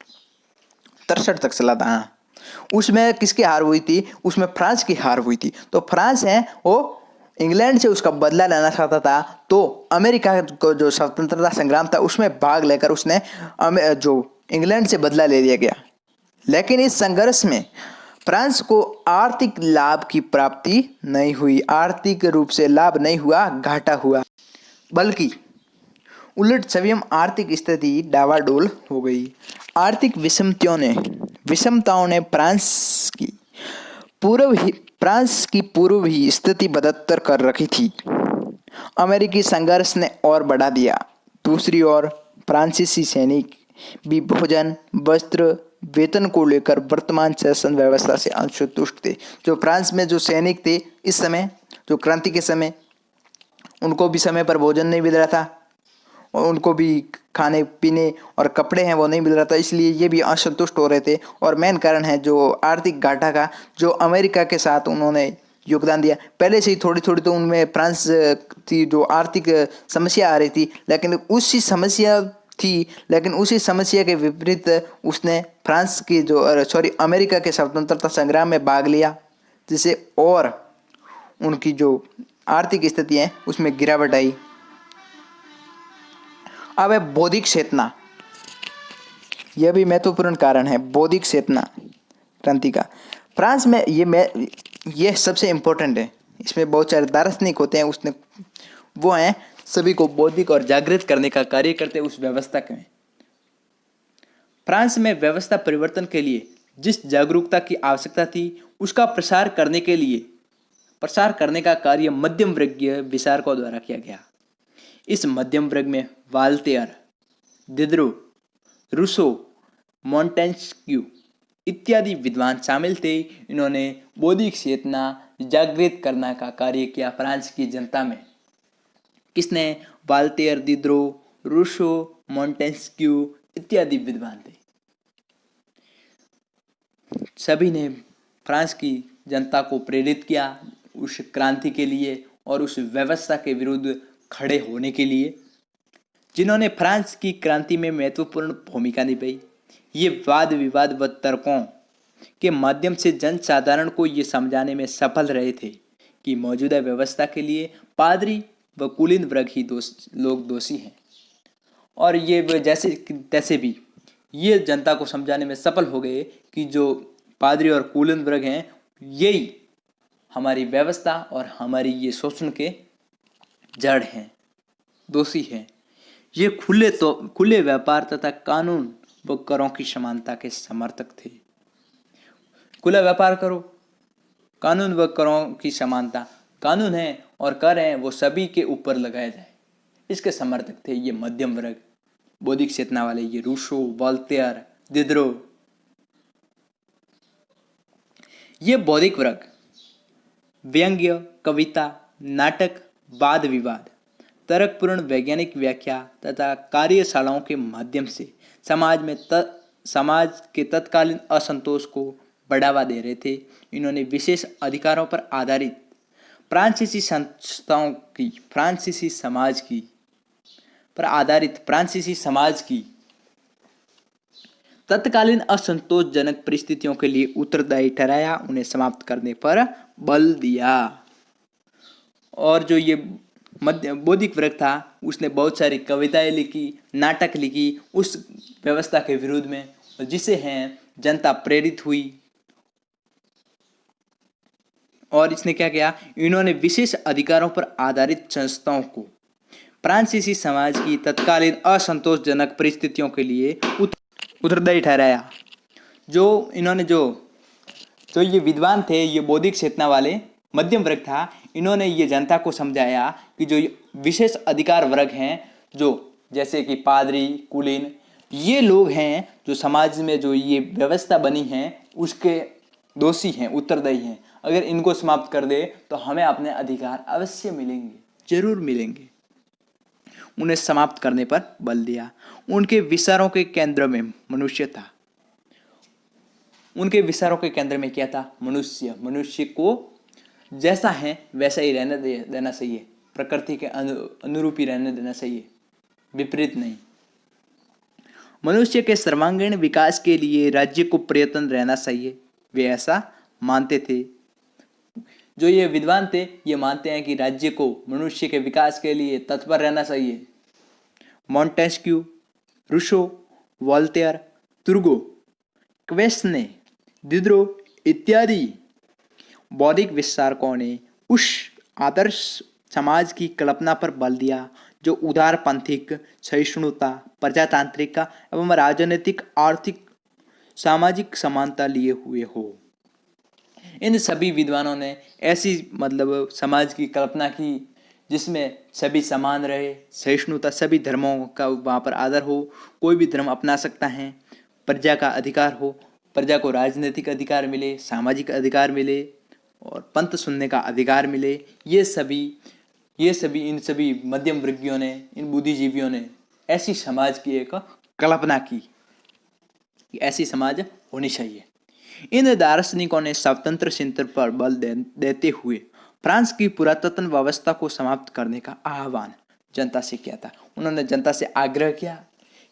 63 तक चला था। हाँ, उसमें किसकी हार हुई थी? उसमें फ्रांस की हार हुई थी। तो फ्रांस है वो इंग्लैंड से उसका बदला लेना चाहता था। तो अमेरिका को जो स्वतंत्रता संग्राम था उसमें भाग लेकर उसने जो इंग्लैंड से बदला ले लिया गया। लेकिन इस संघर्ष में फ्रांस को आर्थिक लाभ की प्राप्ति नहीं हुई। आर्थिक रूप से लाभ नहीं हुआ, घाटा हुआ। बल्कि उलट स्वयं आर्थिक स्थिति डावाडोल हो गई। आर्थिक विषमताओं ने फ्रांस की फ्रांस की पूर्व ही स्थिति बदतर कर रखी थी। अमेरिकी संघर्ष ने और बढ़ा दिया। दूसरी ओर फ्रांसीसी सैनिक भी भोजन, वस्त्र, वेतन को लेकर वर्तमान शासन व्यवस्था से असंतुष्ट थे। जो फ्रांस में जो सैनिक थे इस समय, जो क्रांति के समय, उनको भी समय पर भोजन नहीं मिल रहा था और उनको भी खाने पीने और कपड़े हैं वो नहीं मिल रहा था, इसलिए ये भी असंतुष्ट हो रहे थे। और मेन कारण है जो आर्थिक घाटा का, जो अमेरिका के साथ उन्होंने योगदान दिया। पहले से ही थोड़ी थोड़ी तो उनमें फ्रांस की जो आर्थिक समस्या आ रही थी, लेकिन उसी समस्या के विपरीत उसने फ्रांस की अमेरिका के स्वतंत्रता संग्राम में भाग लिया, जिससे और उनकी जो आर्थिक स्थिति है उसमें गिरावट आई। अब है बौद्धिक चेतना। यह भी महत्वपूर्ण कारण है, बौद्धिक चेतना क्रांति का। फ्रांस में ये सबसे इम्पोर्टेंट है। इसमें बहुत सारे दार्शनिक होते हैं, वो हैं सभी को बौद्धिक और जागृत करने का कार्य करते उस व्यवस्था में। फ्रांस में व्यवस्था परिवर्तन के लिए जिस जागरूकता की आवश्यकता थी उसका प्रसार करने का कार्य मध्यम वर्गीय विचारकों द्वारा किया गया। इस मध्यम वर्ग में वाल्टेयर, दिदरो, रूसो, मॉन्टेस्क्यू इत्यादि विद्वान शामिल थे। इन्होंने बौद्धिक चेतना जागृत करने का कार्य किया फ्रांस की जनता में। किसने? वाल्टेयर, दिदरो, रूसो, मॉन्टेस्क्यू इत्यादि विद्वान थे। सभी ने फ्रांस की जनता को प्रेरित किया उस क्रांति के लिए और उस व्यवस्था के विरुद्ध खड़े होने के लिए, जिन्होंने फ्रांस की क्रांति में महत्वपूर्ण भूमिका निभाई। ये वाद विवाद व तर्कों के माध्यम से जनसाधारण को ये समझाने में सफल रहे थे कि मौजूदा व्यवस्था के लिए पादरी व कुलीन वर्ग ही लोग दोषी हैं। और ये जैसे तैसे भी ये जनता को समझाने में सफल हो गए कि जो पादरी और कुलीन वर्ग हैं यही हमारी व्यवस्था और हमारी ये शोषण के जड़ हैं, दोषी हैं। ये खुले व्यापार तथा कानून व करों की समानता के समर्थक थे। खुला व्यापार करो, कानून व करों की समानता, कानून है और कर है वो सभी के ऊपर लगाया जाए, इसके समर्थक थे ये मध्यम वर्ग, बौद्धिक चेतना वाले, ये रूसो, वॉल्टेयर, दिदरो। ये बौद्धिक वर्ग व्यंग्य, कविता, नाटक, वाद विवाद, तर्कपूर्ण वैज्ञानिक व्याख्या तथा कार्यशालाओं के माध्यम से समाज के तत्कालीन असंतोष को बढ़ावा दे रहे थे। इन्होंने विशेष अधिकारों पर आधारित फ्रांसीसी समाज की तत्कालीन असंतोषजनक परिस्थितियों के लिए उत्तरदायी ठहराया, उन्हें समाप्त करने पर बल दिया। और जो ये बौद्धिक वर्ग था उसने बहुत सारी कविताएं लिखी, नाटक लिखी उस व्यवस्था के विरुद्ध में, जिससे हैं जनता प्रेरित हुई। और इसने क्या किया? इन्होंने विशेष अधिकारों पर आधारित संस्थाओं को फ्रांसीसी समाज की तत्कालीन असंतोषजनक परिस्थितियों के लिए उत्तरदायी ठहराया। जो ये विद्वान थे, ये बौद्धिक चेतना वाले मध्यम वर्ग था, इन्होंने ये जनता को समझाया कि जो विशेष अधिकार वर्ग हैं, जो जैसे कि पादरी, कुलीन, ये लोग हैं जो समाज में जो ये व्यवस्था बनी है उसके दोषी हैं, उत्तरदायी हैं। अगर इनको समाप्त कर दे तो हमें अपने अधिकार अवश्य मिलेंगे, जरूर मिलेंगे। उन्हें समाप्त करने पर बल दिया। उनके विचारों के केंद्र में मनुष्य था। उनके विचारों के केंद्र में क्या था? मनुष्य को जैसा है वैसा ही रहने देना चाहिए, प्रकृति के अनुरूप ही रहने देना चाहिए, विपरीत नहीं। मनुष्य के सर्वांगीण विकास के लिए राज्य को प्रयत्न रहना चाहिए, वे ऐसा मानते थे। जो ये विद्वान थे ये मानते हैं कि राज्य को मनुष्य के विकास के लिए तत्पर रहना चाहिए। मॉन्टेस्क्यू, रूसो, वॉल्टेयर, तुर्गो, क्वेस्ने, दिदरो इत्यादि बौद्धिक विचारकों ने उस आदर्श समाज की कल्पना पर बल दिया जो उदारपंथिक, सहिष्णुता, प्रजातांत्रिक एवं राजनीतिक, आर्थिक, सामाजिक समानता लिए हुए हो। इन सभी विद्वानों ने ऐसी मतलब समाज की कल्पना की जिसमें सभी समान रहे, सहिष्णुता, सभी धर्मों का वहाँ पर आदर हो, कोई भी धर्म अपना सकता है, प्रजा का अधिकार हो, प्रजा को राजनीतिक अधिकार मिले, सामाजिक अधिकार मिले और पंथ सुनने का अधिकार मिले। ये सभी इन सभी मध्यम वर्गीयों ने, इन बुद्धिजीवियों ने ऐसी समाज की एक कल्पना की कि ऐसी समाज होनी चाहिए। इन दार्शनिकों ने स्वतंत्र चिंतन पर बल देते हुए फ्रांस की पुरातन व्यवस्था को समाप्त करने का आह्वान जनता से किया था। उन्होंने जनता से आग्रह किया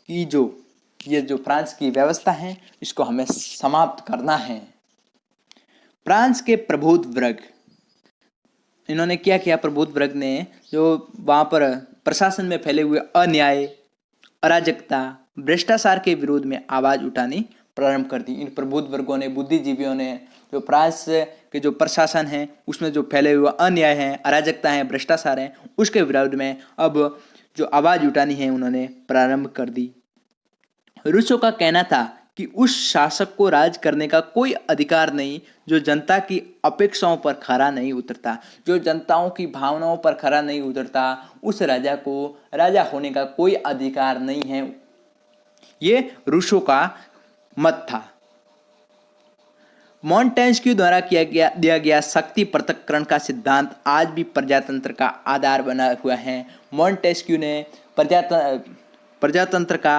कि ये जो फ्रांस की व्यवस्था है इसको हमें समाप्त करना है। फ्रांस के प्रबुद्ध वर्ग, इन्होंने क्या किया? प्रबुद्ध वर्ग ने जो वहाँ पर प्रशासन में फैले हुए अन्याय, अराजकता, भ्रष्टाचार के विरोध में आवाज उठानी प्रारंभ कर दी। इन प्रबुद्ध वर्गों ने, बुद्धिजीवियों ने जो फ्रांस के जो प्रशासन है उसमें जो फैले हुए अन्याय हैं, अराजकता है, भ्रष्टाचार है, उसके विरोध में अब जो आवाज उठानी है उन्होंने प्रारंभ कर दी। रूसो का कहना था कि उस शासक को राज करने का कोई अधिकार नहीं जो जनता की अपेक्षाओं पर खरा नहीं उतरता, जो जनताओं की भावनाओं पर खरा नहीं उतरता, उस राजा को राजा होने का कोई अधिकार नहीं है। ये रूसो का मत था। मॉन्टेस्क्यू द्वारा दिया गया शक्ति पृथक्करण का सिद्धांत आज भी प्रजातंत्र का आधार बना हुआ है। मॉन्टेस्क्यू ने प्रजातंत्र का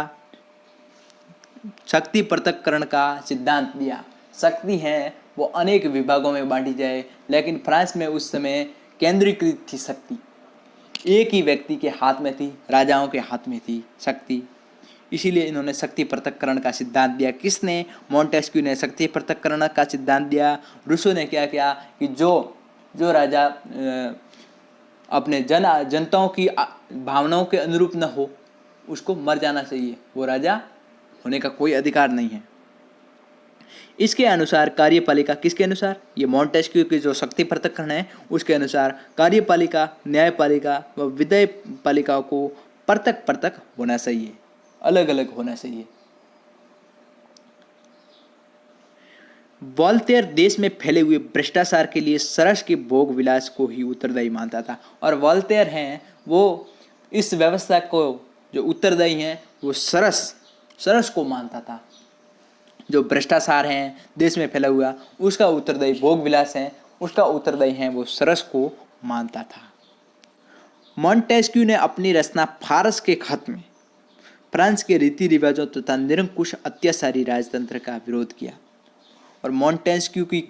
शक्ति पृथक्करण का सिद्धांत दिया। शक्ति है वो अनेक विभागों में बांटी जाए, लेकिन फ्रांस में उस समय केंद्रीकृत थी शक्ति, एक ही व्यक्ति के हाथ में थी, राजाओं के हाथ में थी शक्ति। इसीलिए इन्होंने शक्ति पृथक्करण का सिद्धांत दिया। किसने? मॉन्टेस्क्यू ने शक्ति पृथक्करण का सिद्धांत दिया। रूसो ने क्या किया कि जो राजा अपने जनताओं की भावनाओं के अनुरूप न हो उसको मर जाना चाहिए, वो राजा होने का कोई अधिकार नहीं है। इसके अनुसार कार्यपालिका, किसके अनुसार? ये मॉन्टेस्क्यू की जो शक्ति पृथक्करण है उसके अनुसार कार्यपालिका, न्यायपालिका व विधायी पालिकाओं को पृथक पृथक होना चाहिए, अलग अलग होना चाहिए। वोल्टेयर देश में फैले हुए भ्रष्टाचार के लिए सरस के भोग विलास को ही उत्तरदायी मानता था, और वोल्टेयर हैं वो इस व्यवस्था को जो उत्तरदायी हैं वो सरस को मानता था। जो भ्रष्टाचार है देश में फैला हुआ उसका उत्तरदायी भोग विलास है, उसका उत्तरदायी है वो सरस को मानता था। मॉन्टेस्क्यू ने अपनी रचना फारस के खत में फ्रांस के रीति रिवाजों तथा निरंकुश अत्याचारी राजतंत्र का विरोध किया। और मॉन्टेस्क्यू की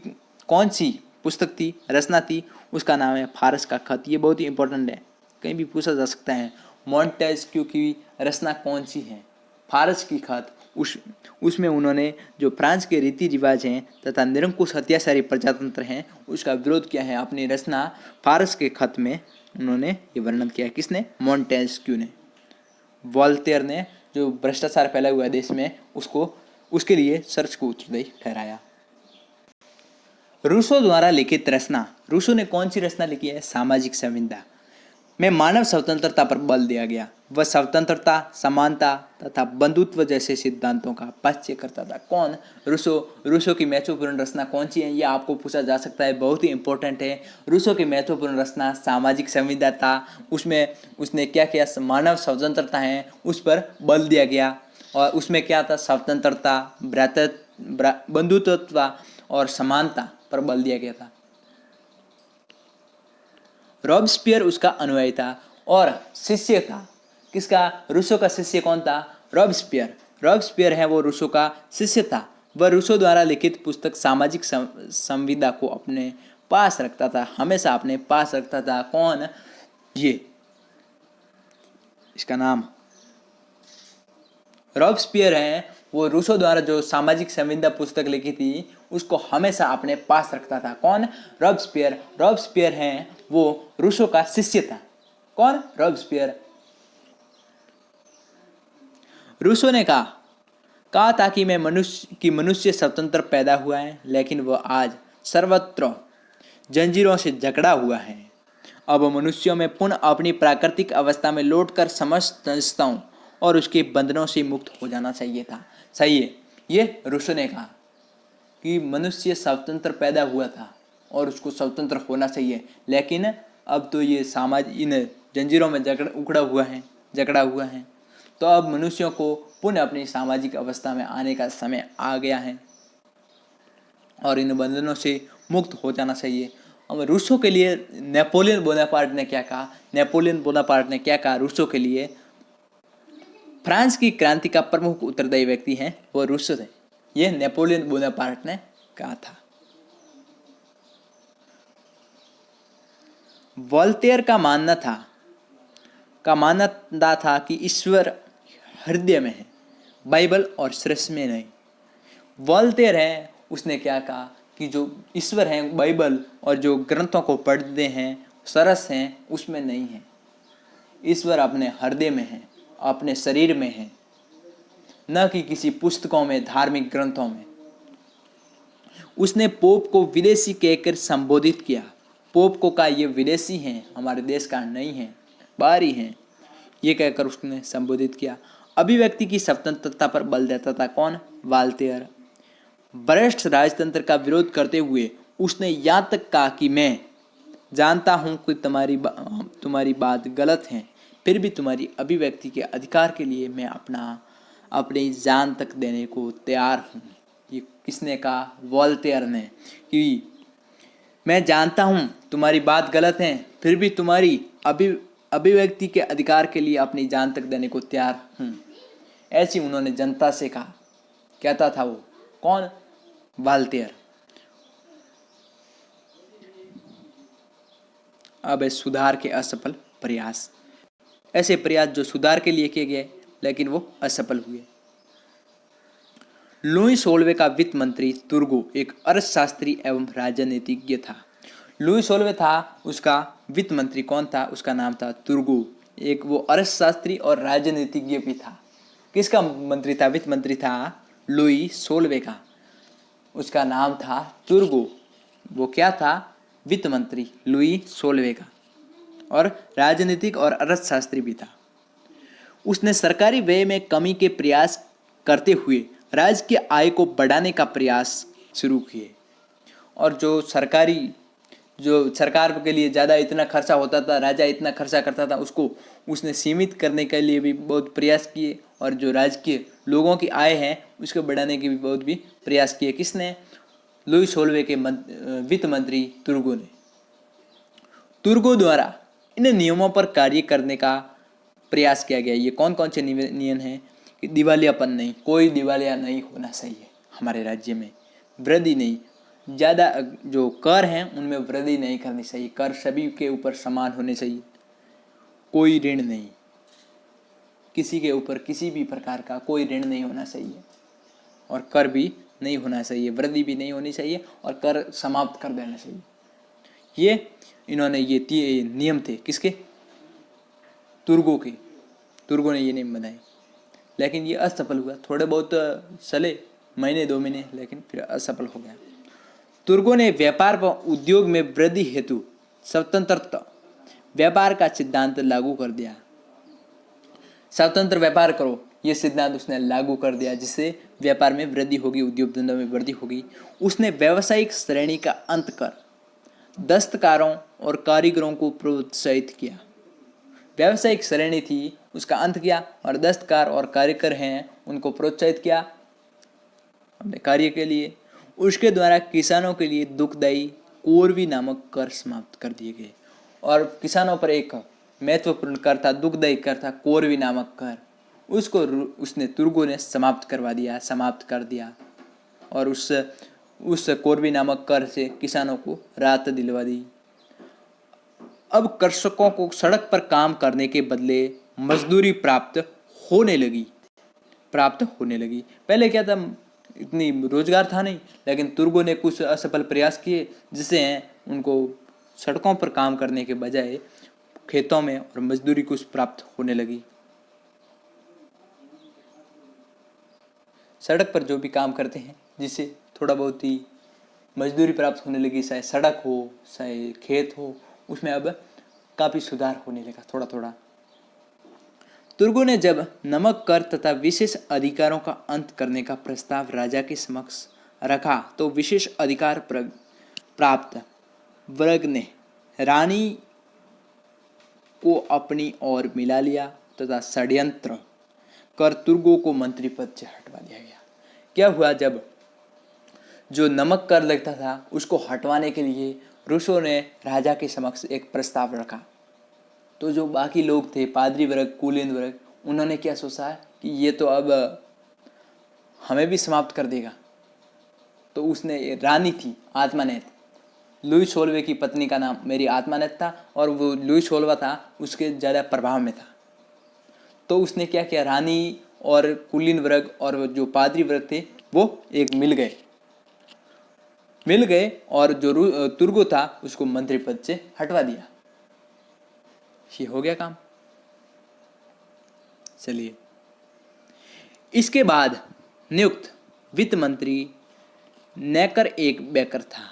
कौन सी पुस्तक थी, रचना थी? उसका नाम है फारस का खत। ये बहुत ही इंपॉर्टेंट है, कहीं भी पूछा जा सकता है। मॉन्टेस्क्यू की रचना कौन सी है? फारस की खत। उसमें उन्होंने जो फ्रांस के रीति रिवाज हैं तथा निरंकुश अत्याचारी प्रजातंत्र हैं उसका विरोध किया है। अपनी रचना फारस के खत में उन्होंने ये वर्णन किया। किसने? मॉन्टेस्क्यू ने। वोल्टेयर ने जो भ्रष्टाचार फैला हुआ है देश में उसके लिए सर्च को उत्तरदायी ठहराया। रूसो द्वारा लिखित रचना। रूसो ने कौन सी रचना लिखी है? सामाजिक संविदा में मानव स्वतंत्रता पर बल दिया गया। वह स्वतंत्रता, समानता तथा बंधुत्व जैसे सिद्धांतों का पक्ष करता था। कौन? रूसो। रूसो की महत्वपूर्ण रचना कौन सी है? यह आपको पूछा जा सकता है, बहुत ही इंपॉर्टेंट है। रूसो की महत्वपूर्ण रचना सामाजिक संविदा था। उसमें उसने क्या किया? मानव स्वतंत्रता है उस पर बल दिया गया, और उसमें क्या था? स्वतंत्रता, बंधुत्व और समानता पर बल दिया गया था। रॉबस्पियर उसका अनुयायी था और शिष्य था। किसका? रूसो का शिष्य कौन था? रॉबस्पियर। रॉबस्पियर है वो रूसो का शिष्य था। वह रूसो द्वारा लिखित पुस्तक सामाजिक संविदा को अपने पास रखता था, हमेशा अपने पास रखता था। कौन? ये इसका नाम रॉबस्पियर है। वो रूसो द्वारा जो सामाजिक संविदा पुस्तक लिखी थी उसको हमेशा अपने पास रखता था। कौन? रॉबस्पियर। रॉबस्पियर है वो रूसो का शिष्य था। कौन? रॉबस्पियर। रूसो ने कहा था कि मनुष्य स्वतंत्र पैदा हुआ है, लेकिन वह आज सर्वत्र जंजीरों से जकड़ा हुआ है। अब मनुष्यों में पुनः अपनी प्राकृतिक अवस्था में लौटकर समस्त संस्थाओं और उसके बंधनों से मुक्त हो जाना चाहिए था। सही है, ये रूसो ने कहा। कि मनुष्य स्वतंत्र पैदा हुआ था और उसको स्वतंत्र होना चाहिए, लेकिन अब तो ये समाज इन जंजीरों में जकड़ा हुआ है। तो अब मनुष्यों को पुनः अपनी सामाजिक अवस्था में आने का समय आ गया है और इन बंधनों से मुक्त हो जाना चाहिए। अब रूसों के लिए नेपोलियन बोनापार्ट ने क्या कहा रूसों के लिए? फ्रांस की क्रांति का प्रमुख उत्तरदायी व्यक्ति है वो रूसो थे। यह नेपोलियन बोनापार्ट ने कहा था। वोल्टेयर का मानना था कि ईश्वर हृदय में है, बाइबल और सृष्टि में नहीं। वोल्टेयर है, उसने क्या कहा कि जो ईश्वर है बाइबल और जो ग्रंथों को पढ़ते हैं सरस हैं उसमें नहीं है। ईश्वर अपने हृदय में है, अपने शरीर में है, न कि किसी पुस्तकों में, धार्मिक ग्रंथों में। उसने पोप को विदेशी कहकर संबोधित किया। पोप को कहा ये विदेशी हैं, हमारे देश का नहीं है, बाहरी हैं, ये कहकर उसने संबोधित किया। अभिव्यक्ति की स्वतंत्रता पर बल देता था कौन? वोल्टेयर। वरिष्ठ राजतंत्र का विरोध करते हुए उसने यहाँ तक कहा कि मैं जानता हूँ कि तुम्हारी बात गलत है, फिर भी तुम्हारी अभिव्यक्ति के अधिकार के लिए मैं अपनी जान तक देने को तैयार हूँ। ये किसने कहा? वोल्टेयर ने। कि मैं जानता हूँ तुम्हारी बात गलत है, फिर भी तुम्हारी अभिव्यक्ति के अधिकार के लिए अपनी जान तक देने को तैयार हूँ। ऐसी उन्होंने जनता से कहा। कहता था वो कौन? वोल्टेयर। अब सुधार के असफल प्रयास। ऐसे प्रयास जो सुधार के लिए किए गए लेकिन वो असफल हुए। लुई 16वें का वित्त मंत्री तुर्गो एक अर्थशास्त्री एवं राजनीतिज्ञ था। लुई 16वें था, उसका वित्त मंत्री कौन था? उसका नाम था तुर्गो। एक वो अर्थशास्त्री और राजनीतिज्ञ भी था। किसका मंत्री था? वित्त मंत्री था लुई 16वें का, उसका नाम था तुर्गो। वो क्या था? वित्त मंत्री लुई 16वें का, और राजनीतिक और अर्थशास्त्री भी था। उसने सरकारी व्यय में कमी के प्रयास करते हुए राज्य की आय को बढ़ाने का प्रयास शुरू किए। और जो सरकार के लिए ज़्यादा इतना खर्चा होता था, राजा इतना खर्चा करता था, उसको उसने सीमित करने के लिए भी बहुत प्रयास किए। और जो राज्य के लोगों की आय है उसको बढ़ाने के भी बहुत भी प्रयास किए। किसने? लुई 16वें के वित्त मंत्री तुर्गो ने। तुर्गो द्वारा इन नियमों पर कार्य करने का प्रयास किया गया। ये कौन कौन से नियम हैं? कि दिवालियापन नहीं, कोई दिवालिया नहीं होना चाहिए हमारे राज्य में, वृद्धि नहीं, ज़्यादा जो कर हैं उनमें वृद्धि नहीं करनी चाहिए, कर सभी के ऊपर समान होने चाहिए, कोई ऋण नहीं, किसी के ऊपर किसी भी प्रकार का कोई ऋण नहीं होना चाहिए, और कर भी नहीं होना चाहिए, वृद्धि भी नहीं होनी चाहिए, और कर समाप्त कर देना चाहिए। ये इन्होंने ये नियम थे किसके? तुर्गो के। तुर्गो ने ये नियम बनाए, लेकिन ये असफल हुआ। थोड़े बहुत चले, महीने 2 महीने, लेकिन फिर असफल हो गया। तुर्गो ने व्यापार व उद्योग में वृद्धि हेतु स्वतंत्र व्यापार का सिद्धांत लागू कर दिया। स्वतंत्र व्यापार करो, ये सिद्धांत उसने लागू कर दिया, जिससे व्यापार में वृद्धि होगी, उद्योग धंधों में वृद्धि होगी। उसने व्यावसायिक श्रेणी का अंत कर दस्तकारों और कारीगरों को प्रोत्साहित किया। व्यावसायिक श्रेणी थी, उसका अंत किया, और दस्तकार और कारीगर हैं उनको प्रोत्साहित किया अपने कार्य के लिए। उसके द्वारा किसानों के लिए दुखदायी कोरवी नामक कर समाप्त कर दिए गए। और किसानों पर एक महत्वपूर्ण कर था, दुखदायी कर था, कोरवी नामक कर, उसको उसने तुर्गो ने समाप्त कर दिया। और उस कोरवी नामक कर से किसानों को राहत दिलवा दी। अब कृषकों को सड़क पर काम करने के बदले मजदूरी प्राप्त होने लगी। पहले क्या था, इतनी रोजगार था नहीं, लेकिन तुर्गो ने कुछ असफल प्रयास किए जिससे उनको सड़कों पर काम करने के बजाय खेतों में और मजदूरी कुछ प्राप्त होने लगी। सड़क पर जो भी काम करते हैं जिससे थोड़ा बहुत ही मजदूरी प्राप्त होने लगी, चाहे सड़क हो चाहे खेत हो, उसमें अब काफ़ी सुधार होने लगा थोड़ा थोड़ा। तुर्गो ने जब नमक कर तथा विशेष अधिकारों का अंत करने का प्रस्ताव राजा के समक्ष रखा तो विशेष अधिकार प्राप्त वर्ग ने रानी को अपनी ओर मिला लिया तथा षड्यंत्र कर तुर्गों को मंत्री पद से हटवा दिया गया। क्या हुआ, जब जो नमक कर लगता था उसको हटवाने के लिए रूसों ने राजा के समक्ष एक प्रस्ताव रखा, तो जो बाकी लोग थे, पादरी वर्ग, कुलीन वर्ग, उन्होंने क्या सोचा कि ये तो अब हमें भी समाप्त कर देगा। तो उसने, रानी थी आत्मानेत, लुई 16वें की पत्नी का नाम मेरी आत्मानेत था और वो लुई 16वां था, उसके ज़्यादा प्रभाव में था। तो उसने क्या किया, रानी और कुलीन वर्ग और जो पादरी वर्ग थे वो एक मिल गए और जो तुर्गो था उसको मंत्री पद से हटवा दिया। ये हो गया काम। चलिए, इसके बाद नियुक्त वित्त मंत्री नेकर एक बेकर था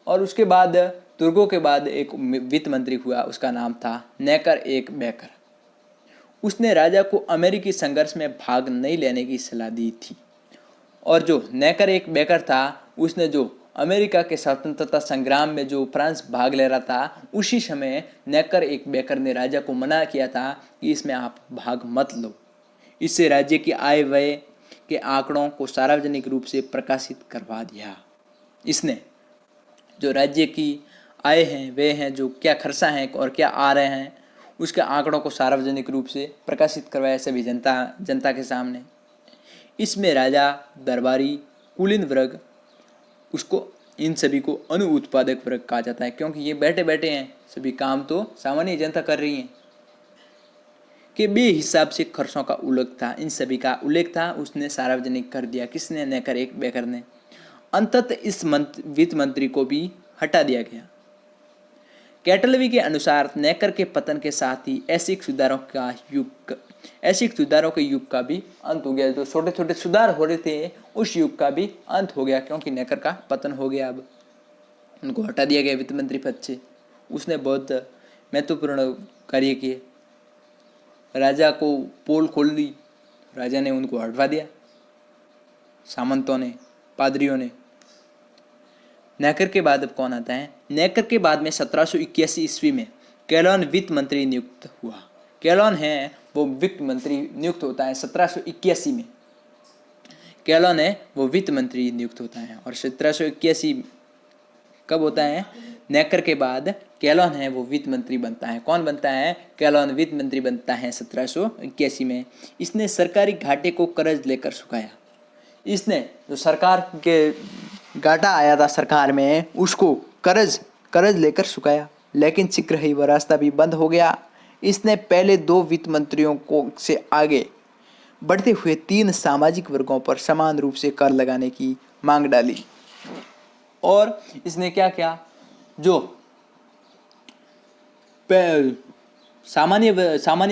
और उसके बाद तुर्गों के बाद एक वित्त मंत्री हुआ, उसका नाम था नेकर एक बेकर। उसने राजा को अमेरिकी संघर्ष में भाग नहीं लेने की सलाह दी थी और जो नेकर एक बेकर था उसने जो अमेरिका के स्वतंत्रता संग्राम में जो फ्रांस भाग ले रहा था, उसी समय नेकर एक बेकर ने राजा को मना किया था कि इसमें आप भाग मत लो, इससे राज्य की आय व्यय के आंकड़ों को सार्वजनिक रूप से प्रकाशित करवा दिया। इसने जो राज्य की आय हैं, वे हैं जो क्या खर्चा हैं और क्या आ रहे हैं, उसके आंकड़ों को सार्वजनिक रूप से प्रकाशित करवाया सभी जनता के सामने। इसमें राजा, दरबारी, कुलीन वर्ग, उसको इन सभी को अनुउत्पादक वर्ग कहा जाता है, क्योंकि ये बैठे बैठे हैं, सभी काम तो सामान्य जनता कर रही है, के बे हिसाब से खर्चों का उल्लेख था, इन सभी का उल्लेख था, उसने सार्वजनिक कर दिया। किसने? नेकर एक बेकर ने। अंततः इस वित्त मंत्री को भी हटा दिया गया। कैटलवी के अनुसार नेकर के पतन के साथ ही ऐसिक सुधारों के युग का भी अंत हो गया। जो छोटे छोटे सुधार हो रहे थे उस युग का भी अंत हो गया, क्योंकि नेकर का पतन हो गया। अब उनको हटा दिया गया वित्त मंत्री पद से। उसने बहुत महत्वपूर्ण कार्य किए। राजा को पोल खोल दी, राजा ने उनको हटवा दिया, सामंतों ने, पादरियों ने। नेकर के बाद अब कौन आता है? नेकर के बाद में 1781 ईस्वी में कैलोन वित्त मंत्री नियुक्त हुआ। कैलोन है वो वित्त मंत्री नियुक्त होता है 1781 में। कैलोन है वो वित्त मंत्री नियुक्त होता है और 1781 कब होता है? नेकर के बाद कैलोन है वो वित्त मंत्री बनता है। कौन बनता है? कैलोन वित्त मंत्री बनता है 1781 में। इसने सरकारी घाटे को कर्ज लेकर चुकाया। इसने जो सरकार के घाटा आया था सरकार में, उसको कर्ज लेकर चुकाया, लेकिन शीघ्र ही वह रास्ता भी बंद हो गया। इसने पहले 2 वित्त मंत्रियों को से आगे बढ़ते हुए 3 सामाजिक वर्गों पर समान रूप से कर लगाने की मांग डाली। और इसने क्या किया? जो सामान्य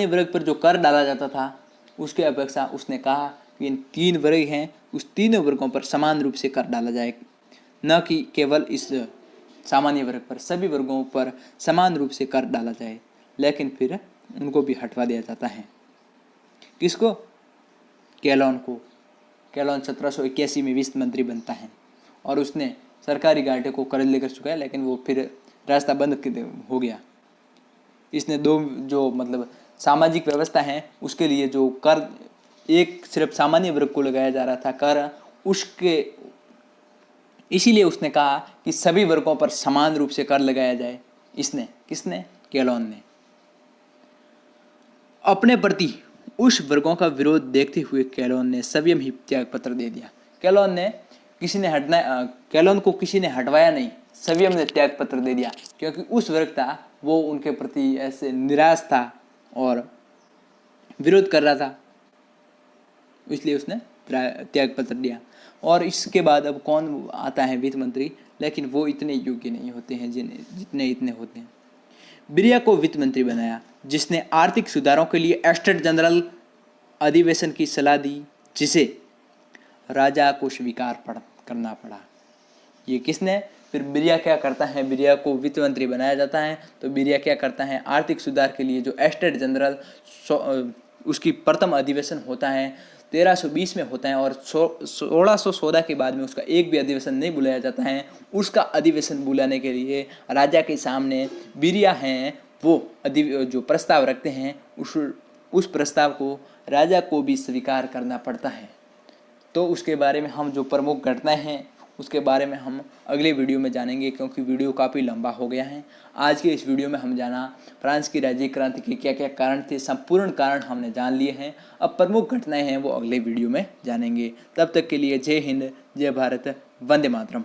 वर्ग पर जो कर डाला जाता था उसके अपेक्षा उसने कहा कि इन 3 वर्ग हैं, उस तीनों वर्गों पर समान रूप से कर डाला जाए, न कि केवल इस सामान्य वर्ग पर, सभी वर्गों पर समान रूप से कर डाला जाए। लेकिन फिर उनको भी हटवा दिया जाता है। किसको? कैलोन को। कैलोन 1781 में वित्त मंत्री बनता है और उसने सरकारी घाटे को कर्ज लेकर चुका है, लेकिन वो फिर रास्ता बंद हो गया। इसने 2 जो मतलब सामाजिक व्यवस्था है उसके लिए जो कर एक सिर्फ सामान्य वर्ग को लगाया जा रहा था कर, उसके इसीलिए उसने कहा कि सभी वर्गों पर समान रूप से कर लगाया जाए। इसने, किसने? कैलोन ने। अपने प्रति उस वर्गों का विरोध देखते हुए कैलोन ने स्वयं ही त्याग पत्र दे दिया। कैलोन को किसी ने हटवाया नहीं, स्वयं ने त्याग पत्र दे दिया, क्योंकि उस वर्ग था वो उनके प्रति ऐसे निराश था और विरोध कर रहा था, इसलिए उसने त्याग पत्र दिया। और इसके बाद अब कौन आता है? वित्त मंत्री, लेकिन वो इतने योग्य नहीं होते हैं जितने इतने होते हैं। बिरिया को वित्त मंत्री बनाया, जिसने आर्थिक सुधारों के लिए एस्टेट जनरल अधिवेशन की सलाह दी, जिसे राजा को स्वीकार करना पड़ा। ये किसने? फिर बिरिया क्या करता है? बिरिया को वित्त मंत्री बनाया जाता है तो बिरिया क्या करता है? आर्थिक सुधार के लिए जो एस्टेट जनरल उसकी प्रथम अधिवेशन होता है 1320 में होता है और 1614 के बाद में उसका एक भी अधिवेशन नहीं बुलाया जाता है। उसका अधिवेशन बुलाने के लिए राजा के सामने बिरिया हैं वो जो प्रस्ताव रखते हैं, उस प्रस्ताव को राजा को भी स्वीकार करना पड़ता है। तो उसके बारे में हम जो प्रमुख घटनाएं हैं उसके बारे में हम अगले वीडियो में जानेंगे, क्योंकि वीडियो काफ़ी लंबा हो गया है। आज के इस वीडियो में हम जाना फ्रांस की राज्य क्रांति के क्या क्या कारण थे, संपूर्ण कारण हमने जान लिए हैं। अब प्रमुख घटनाएं हैं वो अगले वीडियो में जानेंगे। तब तक के लिए जय हिंद, जय भारत, वंदे मातरम।